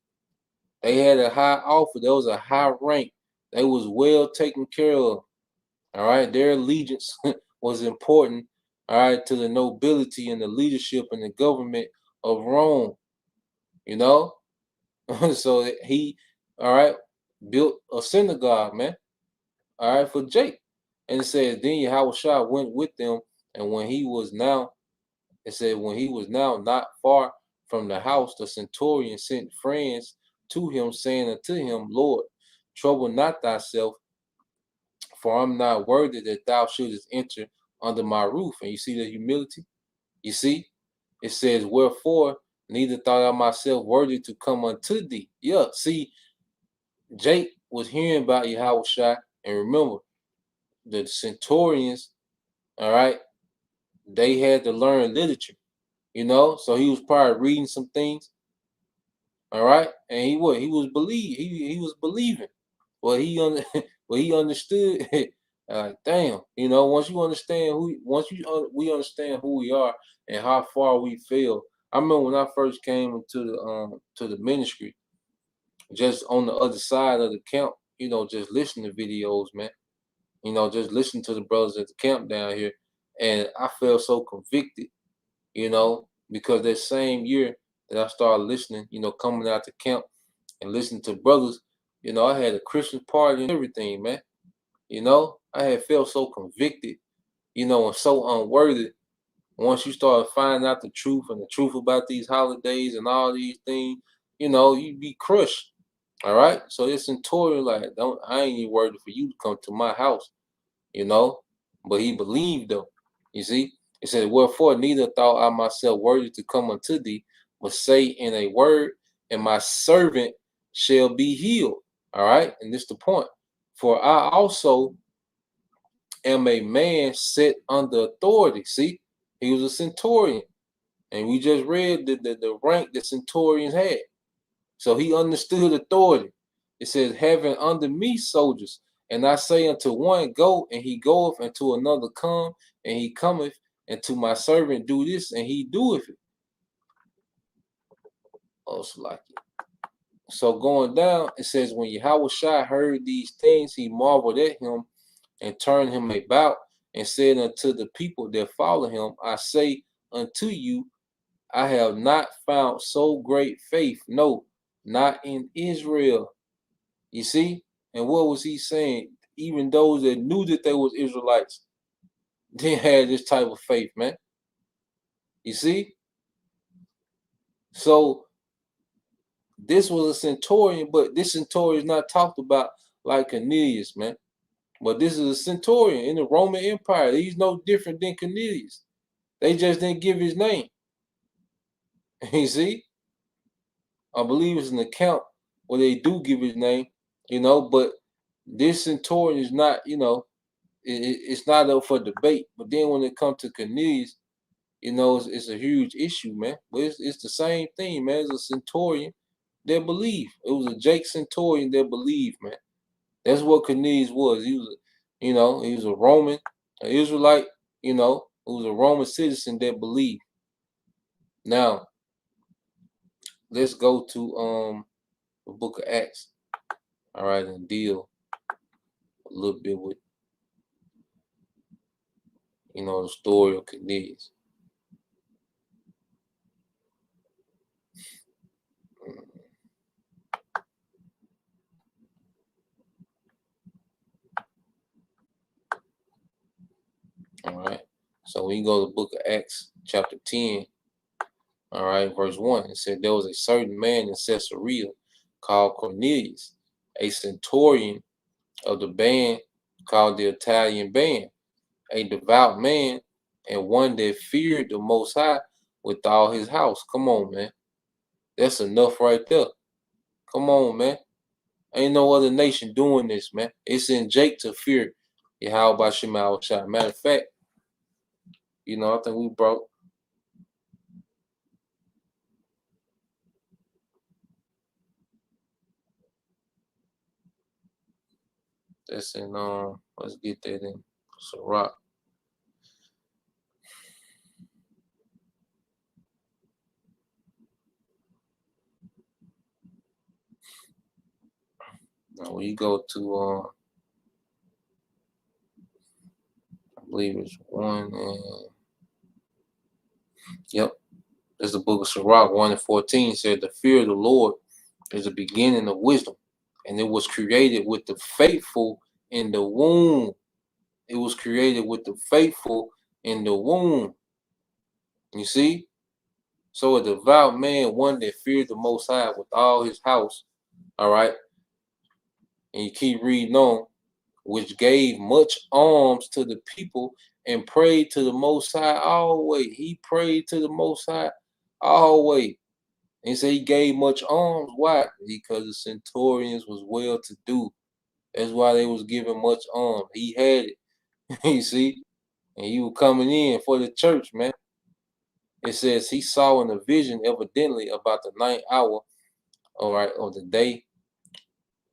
They had a high offer. There was a high rank. They was well taken care of. All right. Their allegiance was important, all right, to the nobility and the leadership and the government of Rome. So he, all right, built a synagogue, man. All right, for Jake. And it says, then Yahushua went with them And when he was now, it said, when he was now not far from the house, the centurion sent friends to him, saying unto him, Lord, trouble not thyself, for I'm not worthy that thou shouldest enter under my roof. And you see the humility? You see? It says, wherefore, neither thought I myself worthy to come unto thee. Yeah, see, Jake was hearing about Yahushua, and remember, the centurions, all right, they had to learn literature, so he was probably reading some things, all right, and he was believing. Well, well, he understood. Like, damn, once you understand we understand who we are and how far we fell. I remember when I first came to the ministry, just on the other side of the camp, just listening to videos, man. Just listening to the brothers at the camp down here, and I felt so convicted, because that same year that I started listening, coming out to camp and listening to brothers, I had a Christmas party and everything, man. I had felt so convicted, and so unworthy. Once you start finding out the truth and the truth about these holidays and all these things, you'd be crushed. All right. So this centurion, like, I ain't even worthy for you to come to my house, you know. But he believed though. You see? It said, wherefore neither thought I myself worthy to come unto thee, but say in a word, and my servant shall be healed. All right. And this is the point. For I also am a man set under authority. See, he was a centurion. And we just read the rank that centurions had. So he understood authority. It says, having under me soldiers, and I say unto one, go, and he goeth, and to another, come, and he cometh, and to my servant, do this, and he doeth it. Also like it. So going down, it says, when Yahushua heard these things, he marveled at him and turned him about and said unto the people that follow him, I say unto you, I have not found so great faith, no, not in Israel. You see? And what was he saying? Even those that knew that they was Israelites didn't have this type of faith, man. You see? So this was a centurion, but this centurion is not talked about like Cornelius, man. But this is a centurion in the Roman Empire. He's no different than Cornelius. They just didn't give his name. You see? I believe it's an account where they do give his name, but this centurion is not, it's not up for debate. But then when it comes to Cornelius, it's a huge issue, man. But it's the same thing, man. It's a centurion that believed. It was a Jake centurion that believed, man. That's what Cornelius was. He was, he was a Roman, an Israelite, who was a Roman citizen that believed. Now, let's go to the book of Acts, all right, and deal a little bit with, the story of Cornelius. All right. So when you go to the book of Acts, chapter 10, all right, verse 1, it said, there was a certain man in Caesarea called Cornelius, a centurion of the band called the Italian band, a devout man, and one that feared the Most High with all his house. Come on, man. That's enough right there. Come on, man. Ain't no other nation doing this, man. It's in Jake to fear Yahweh Shema Shah. Matter of fact, I think we brought that's in let's get that in Sirach. Now when you go to I believe it's one and yep. There's the book of Sirach 1 and 14 said the fear of the Lord is the beginning of wisdom, and it was created with the faithful in the womb. It was created with the faithful in the womb. You see? So a devout man, one that feared the Most High with all his house, all right? And you keep reading on, which gave much alms to the people and prayed to the Most High always. He prayed to the Most High always. And he said he gave much alms. Why? Because the centurions was well to do. That's why they was giving much alms. He had it. You see? And he was coming in for the church, man. It says he saw in a vision evidently about the ninth hour, all right, of the day,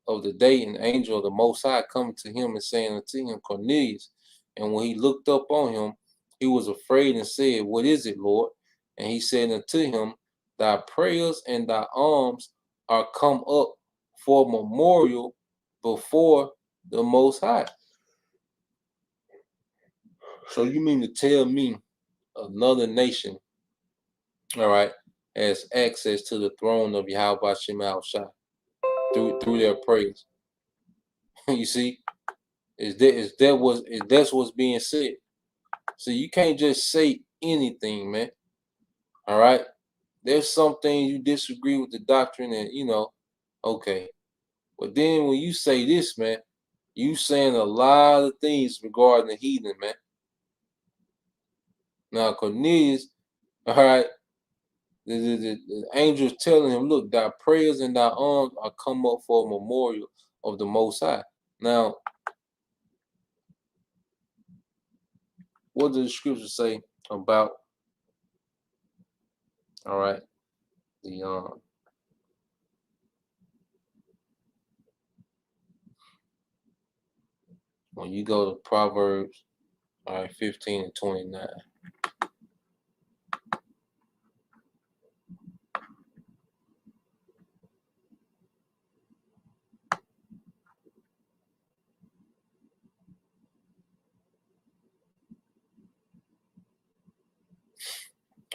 an angel of the Most High coming to him and saying unto him, Cornelius. And when he looked up on him, he was afraid and said, What is it, Lord? And he said unto him, Thy prayers and thy alms are come up for memorial before the Most High. So you mean to tell me another nation, all right, has access to the throne of Yahweh Shema Shai through their prayers? You see? That's what's being said. So you can't just say anything, man. All right. There's some things you disagree with the doctrine, and okay. But then when you say this, man, you saying a lot of things regarding the heathen, man. Now Cornelius, all right, the angels telling him, look, thy prayers and thy alms are come up for a memorial of the Most High. Now, what does the scripture say about, all right, the when you go to Proverbs, all right, 15 and 29.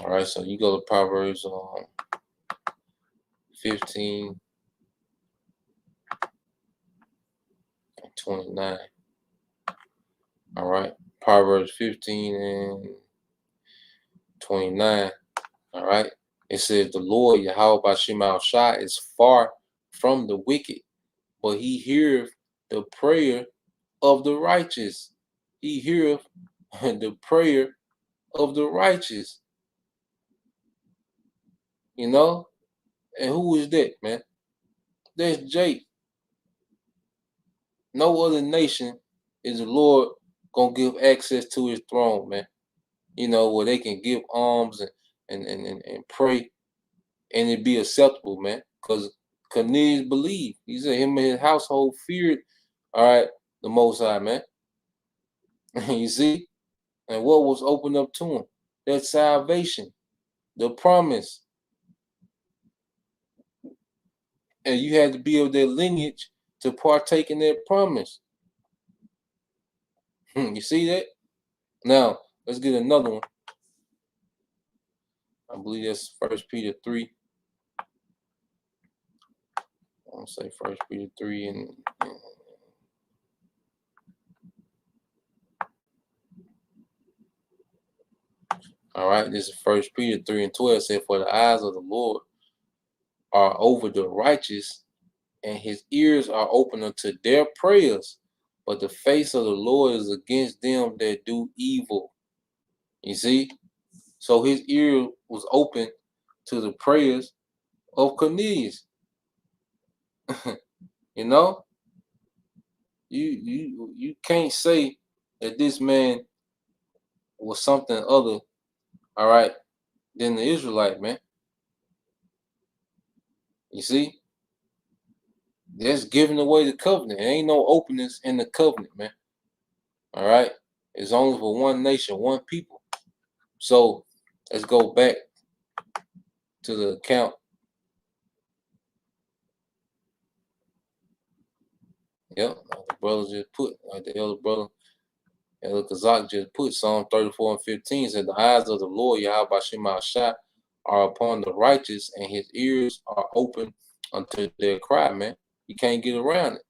All right, so you go to Proverbs 15 and 29. All right, Proverbs 15 and 29. All right, it says, the Lord Yahweh Shema Shai is far from the wicked, but he heareth the prayer of the righteous. He heareth the prayer of the righteous. You know? And who is that, man? That's Jake. No other nation is the Lord gonna give access to his throne, man. Where they can give alms and pray and it be acceptable, man. Because Cornelius believed. He said him and his household feared, all right, the Most High, man. You see? And what was opened up to him? That salvation, the promise. And you had to be of their lineage to partake in that promise. You see that? Now, let's get another one. I believe that's 1 Peter 3. I want to say 1 Peter 3 and all right, this is 1 Peter 3 and 12. It said, for the eyes of the Lord are over the righteous, and his ears are open unto their prayers, but the face of the Lord is against them that do evil. You see? So his ear was open to the prayers of Cornelius. You know? You can't say that this man was something other, all right, than the Israelite, man. You see? That's giving away the covenant. There ain't no openness in the covenant, man. All right? It's only for one nation, one people. So let's go back to the account. Yep, the brother just put, like the elder brother, Elder Kazak just put Psalm 34 and 15 said, the eyes of the Lord Yahweh Shema Shai are upon the righteous, and his ears are open unto their cry, man. You can't get around it.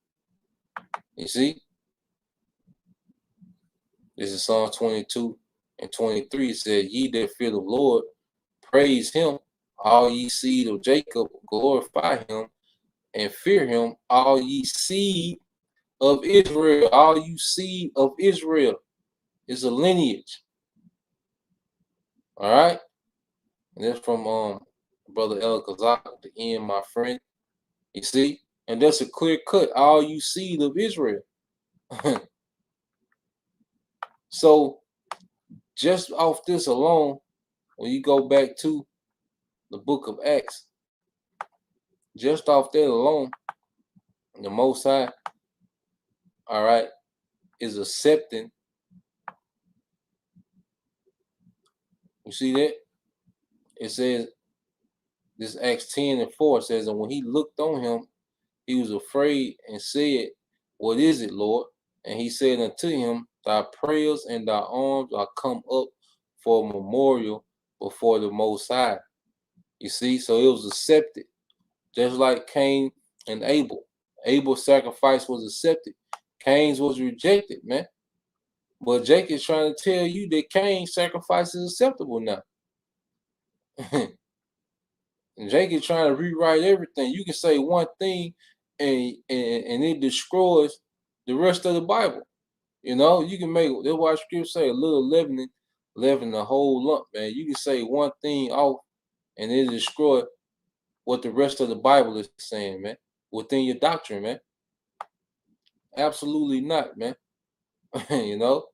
You see? This is Psalm 22 And 23 said, ye that fear the Lord, praise him, all ye seed of Jacob, glorify him, and fear him, all ye seed of Israel. All you seed of Israel is a lineage. All right. And that's from Brother El Kazak, the end, my friend. You see? And that's a clear cut. All you seed of Israel. So just off this alone, when you go back to the book of Acts, just off that alone, the Most High, all right, is accepting. You see that? It says, this Acts 10:4 says, and when he looked on him, he was afraid and said, what is it, Lord? And he said unto him, thy prayers and thy arms are come up for a memorial before the Most High. You see, so it was accepted. Just like Cain and Abel. Abel's sacrifice was accepted. Cain's was rejected, man. But Jake is trying to tell you that Cain's sacrifice is acceptable now. And Jake is trying to rewrite everything. You can say one thing and it destroys the rest of the Bible. You know, you can make, that's why scripture say a little leavening, leaven the whole lump, man. You can say one thing off and it destroy what the rest of the Bible is saying, man, within your doctrine, man. Absolutely not, man. You know?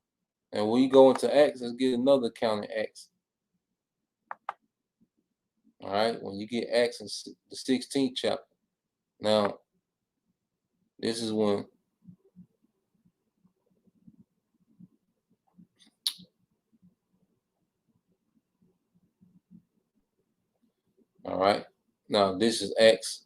And when you go into Acts, let's get another account in Acts. All right, when you get Acts in the 16th chapter. Now, this is when all right. Now, this is Acts.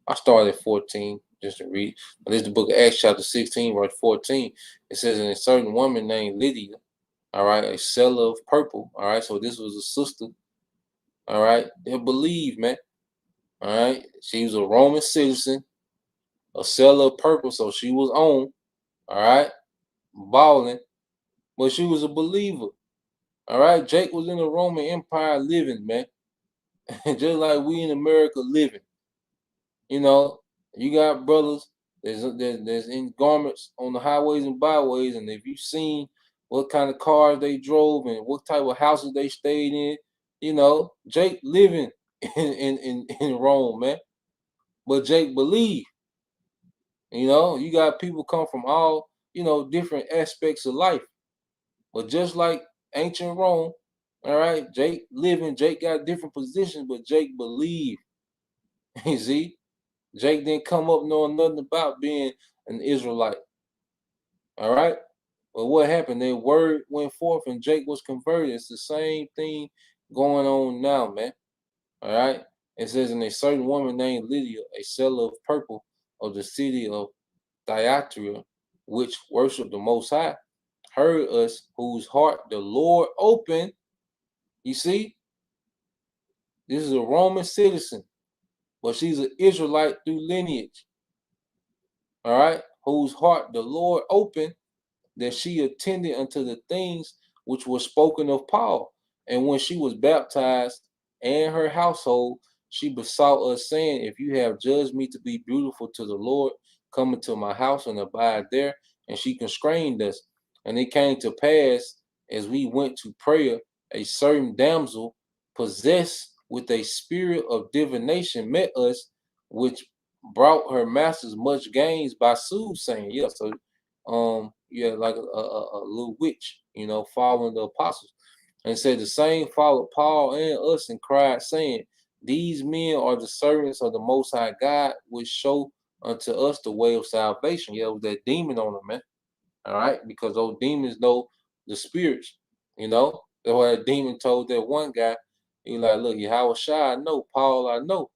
I started at 14 just to read. But this is the book of Acts, chapter 16, verse 14. It says, and a certain woman named Lydia, all right, a seller of purple, all right, so this was a sister, all right, they believed, man, all right, she was a Roman citizen, a seller of purple, so she was on, all right, balling, but she was a believer, all right. Jake was in the Roman Empire living, man, just like we in America living. You know, you got brothers there's in garments on the highways and byways, and if you've seen what kind of cars they drove and what type of houses they stayed in, you know, Jake living in Rome, man. But Jake believed. You know, you got people come from all, you know, different aspects of life. But just like ancient Rome, all right, Jake living, Jake got different positions, but Jake believed. You see? Jake didn't come up knowing nothing about being an Israelite. All right? But what happened? Their word went forth and Jake was converted. It's the same thing going on now, man. All right? It says, in a certain woman named Lydia, a seller of purple of the city of Thyatira, which worshiped the Most High, heard us, whose heart the Lord opened. You see? This is a Roman citizen, but she's an Israelite through lineage. All right? Whose heart the Lord opened, that she attended unto the things which were spoken of Paul. And when she was baptized and her household, she besought us, saying, if you have judged me to be beautiful to the Lord, come into my house and abide there. And she constrained us. And it came to pass, as we went to prayer, a certain damsel possessed with a spirit of divination met us, which brought her masters much gains by soothsaying. Yeah, so yeah, like a little witch, you know, following the apostles. And said the same followed Paul and us and cried, saying, these men are the servants of the Most High God, which show unto us the way of salvation. Yeah, with that demon on them, man. All right, because those demons know the spirits, you know. That's why that demon told that one guy, he like, look, Yahweh Shai, I know, Paul, I know,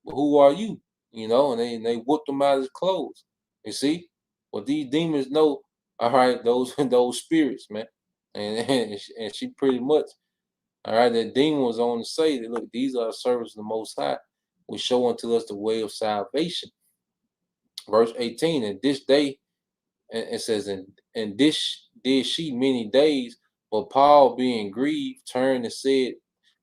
but who are you? You know, and they whooped him out of his clothes. You see? Well, these demons know, all right, those those spirits, man. And she pretty much All right, that demon was on to say that, look, these are the servants of the Most High, which show unto us the way of salvation. Verse 18, and this day, and it says, and this did she many days, but Paul, being grieved, turned and said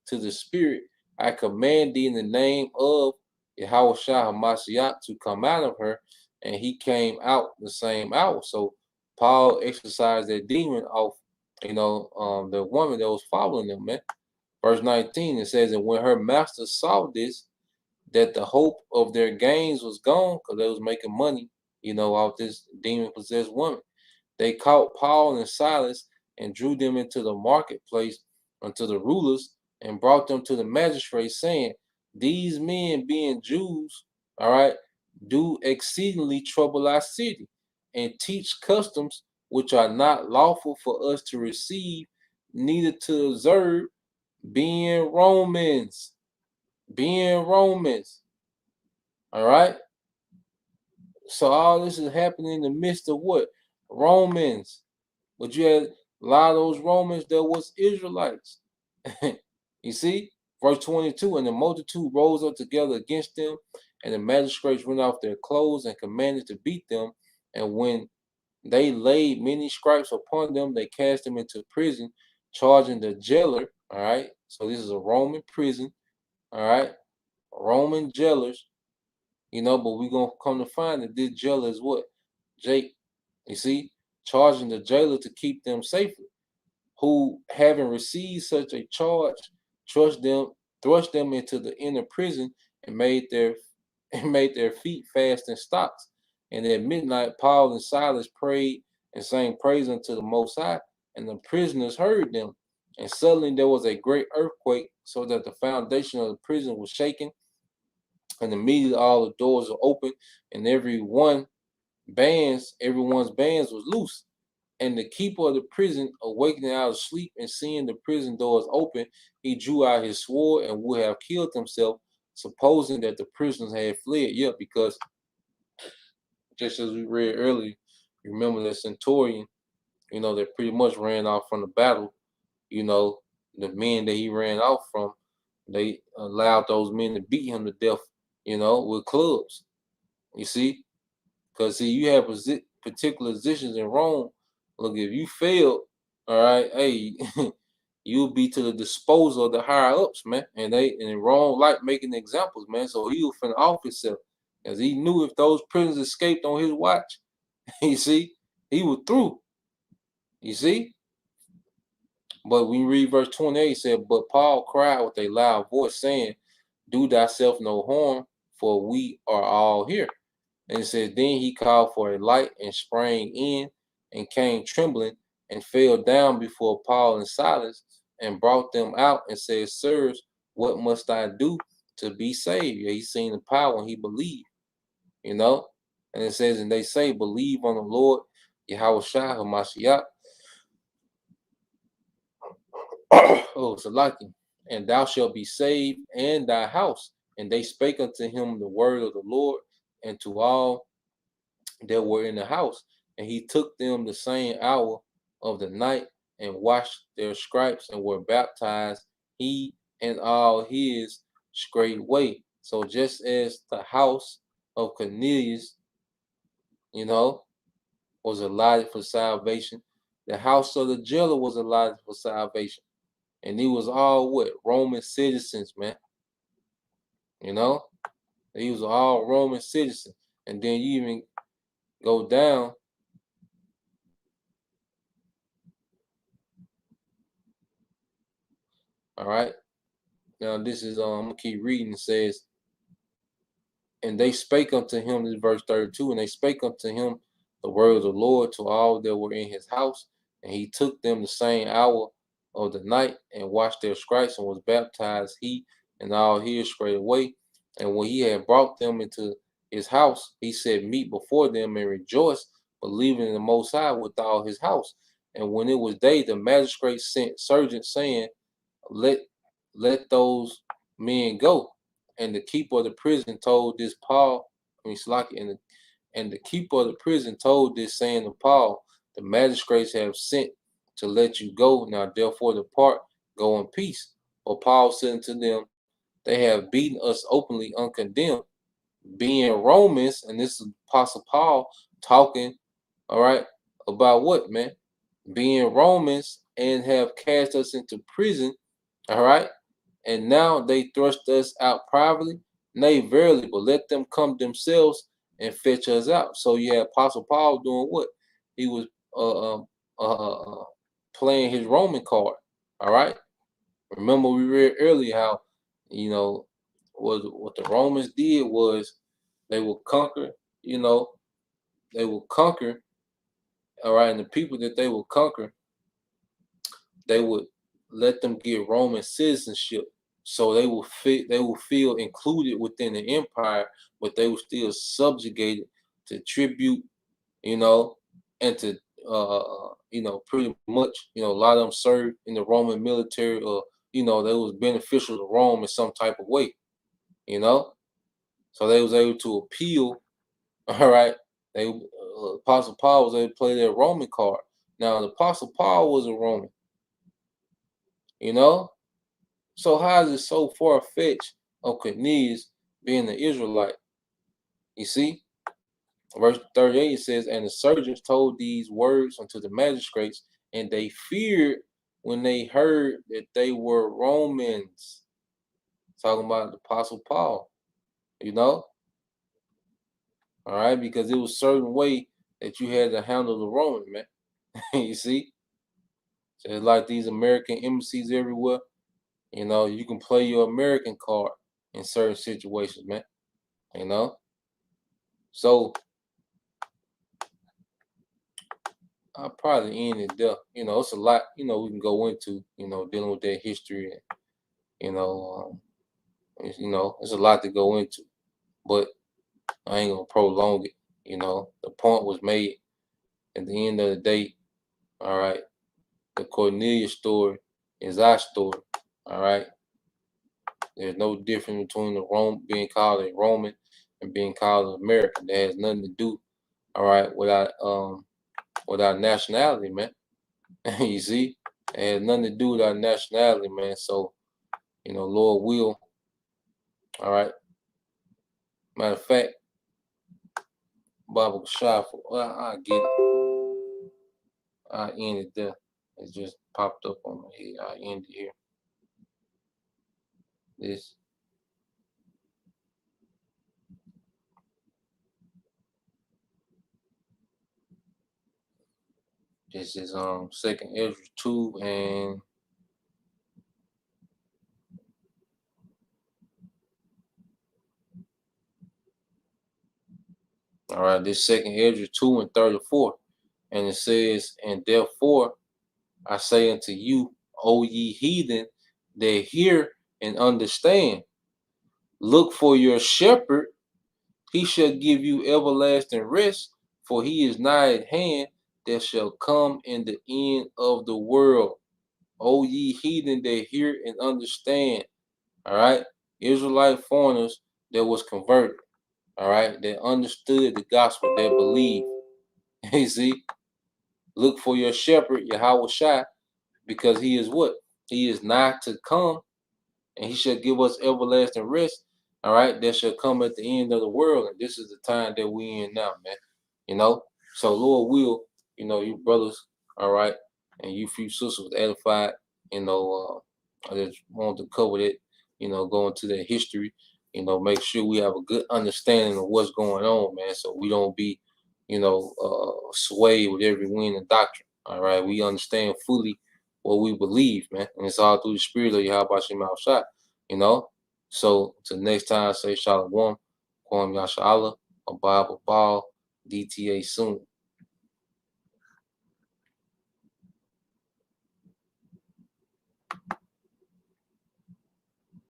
to the Spirit, I command thee in the name of Yahweh HaMashiach to come out of her. And he came out the same hour. So Paul exorcised that demon off, the woman that was following them, man. Verse 19, it says, and when her master saw this, that the hope of their gains was gone, because they was making money, off this demon-possessed woman, they caught Paul and Silas and drew them into the marketplace unto the rulers and brought them to the magistrates, saying, these men, being Jews, all right, do exceedingly trouble our city and teach customs which are not lawful for us to receive, neither to observe, being Romans. Being Romans. All right. So all this is happening in the midst of what? Romans. But you had a lot of those Romans that was Israelites. You see? Verse 22, and the multitude rose up together against them, and the magistrates rent off their clothes and commanded to beat them. And when they laid many stripes upon them, they cast them into prison, charging the jailer. All right. So this is a Roman prison. All right. Roman jailers. But we're going to come to find that this jailer is what? Jake. You see? Charging the jailer to keep them safely, who, having received such a charge, thrust them into the inner prison and made their feet fast in stocks. And at midnight, Paul and Silas prayed and sang praise unto the Most High, and the prisoners heard them. And suddenly there was a great earthquake, so that the foundation of the prison was shaken, and immediately all the doors were open, and everyone's bands was loose. And the keeper of the prison, awakening out of sleep and seeing the prison doors open, he drew out his sword and would have killed himself, supposing that the prisoners had fled. Yeah, because just as we read earlier, you remember the centurion, that pretty much ran off from the battle. The men that he ran off from, they allowed those men to beat him to death, with clubs. You see? Because see, you have particular positions in Rome. Look, if you fail, all right, hey, you'll be to the disposal of the higher ups, man. And in Rome like making examples, man. So he was finna off himself. Because he knew if those prisoners escaped on his watch, you see, he was through. You see? But when you read verse 28, it said, but Paul cried with a loud voice, saying, do thyself no harm, for we are all here. And it says, then he called for a light and sprang in and came trembling and fell down before Paul and Silas and brought them out and said, sirs, what must I do to be saved? Yeah, he seen the power and he believed, And it says, and they say, believe on the Lord, Yahweh HaMashiach. Oh, Salaki. And thou shalt be saved and thy house. And they spake unto him the word of the Lord, and to all that were in the house. And he took them the same hour of the night and washed their stripes and were baptized, he and all his straightway. So just as the house of Cornelius, was allotted for salvation, the house of the jailer was allotted for salvation. And he was all what? Roman citizens, man. He was all Roman citizens. And then you even go down. All right. Now this is I'm gonna keep reading. It says, and they spake unto him, this is verse 32, and they spake unto him the word of the Lord to all that were in his house, and he took them the same hour of the night and washed their stripes and was baptized, he and all his straightway. And when he had brought them into his house, he said, meet before them and rejoice, believing in the Most High with all his house. And when it was day, the magistrate sent sergeants, saying, let those men go. And the keeper of the prison told this Paul, and the keeper of the prison told this, saying to Paul, the magistrates have sent to let you go. Now therefore depart Go in peace. But Paul said unto them, they have beaten us openly uncondemned, being Romans, and this is Apostle Paul talking, all right, about what, man? Being Romans, and have cast us into prison, all right, and now they thrust us out privately. Nay, verily, but let them come themselves and fetch us out. So you had Apostle Paul doing what? He was uh, um, playing his Roman card, all right. Remember, we read earlier how, you know, what the Romans did was they would conquer, you know, they would conquer, all right, and the people that they would conquer, they would let them get Roman citizenship, so they will feel included within the empire, but they were still subjugated to tribute, you know, and to pretty much, a lot of them served in the Roman military, or they was beneficial to Rome in some type of way, you know. So they was able to appeal. All right, they Apostle Paul was able to play their Roman card. Now the Apostle Paul was a Roman, you know. So how is it so far fetched of Cornelius being an Israelite? You see, verse 38 says, and the surgeons told these words unto the magistrates, and they feared when they heard that they were Romans. Talking about the Apostle Paul, you know? All right, because it was a certain way that you had to handle the Roman, man. You see? Just like these American embassies everywhere, you can play your American card in certain situations, man. You know? So I'll probably end it there. It's a lot, we can go into, dealing with their history, and, it's a lot to go into. But I ain't gonna prolong it. The point was made at the end of the day. All right, the Cornelius story is our story. All right, there's no difference between being called a Roman and being called an American. That has nothing to do, all right, with our nationality, man. You see, it has nothing to do with our nationality, man. So, Lord will. All right. Matter of fact, Bible Shah, I get it. I end it there. It just popped up on my head. I end it here. This is Second Ezra 2, and all right, this Second Ezra 2 and 34. And it says, and therefore I say unto you, O ye heathen, that hear and understand, look for your shepherd, he shall give you everlasting rest, for he is nigh at hand that shall come in the end of the world. O ye heathen that hear and understand. All right. Israelite foreigners that was converted. All right. That understood the gospel, that believed. You see, look for your shepherd, Yahweh Shai, because he is what? He is nigh to come, and he shall give us everlasting rest. All right, that shall come at the end of the world, and this is the time that we in now, man. So Lord will, you brothers, all right, and you few sisters was edified. I just wanted to cover that, go into that history, make sure we have a good understanding of what's going on, man, so we don't be, swayed with every wind and doctrine. All right, we understand fully what we believe, man, and it's all through the spirit of Yahweh Shem Shai, you know. So till next time, say Shalom, Kwam Yashala, Abba Ball, DTA soon.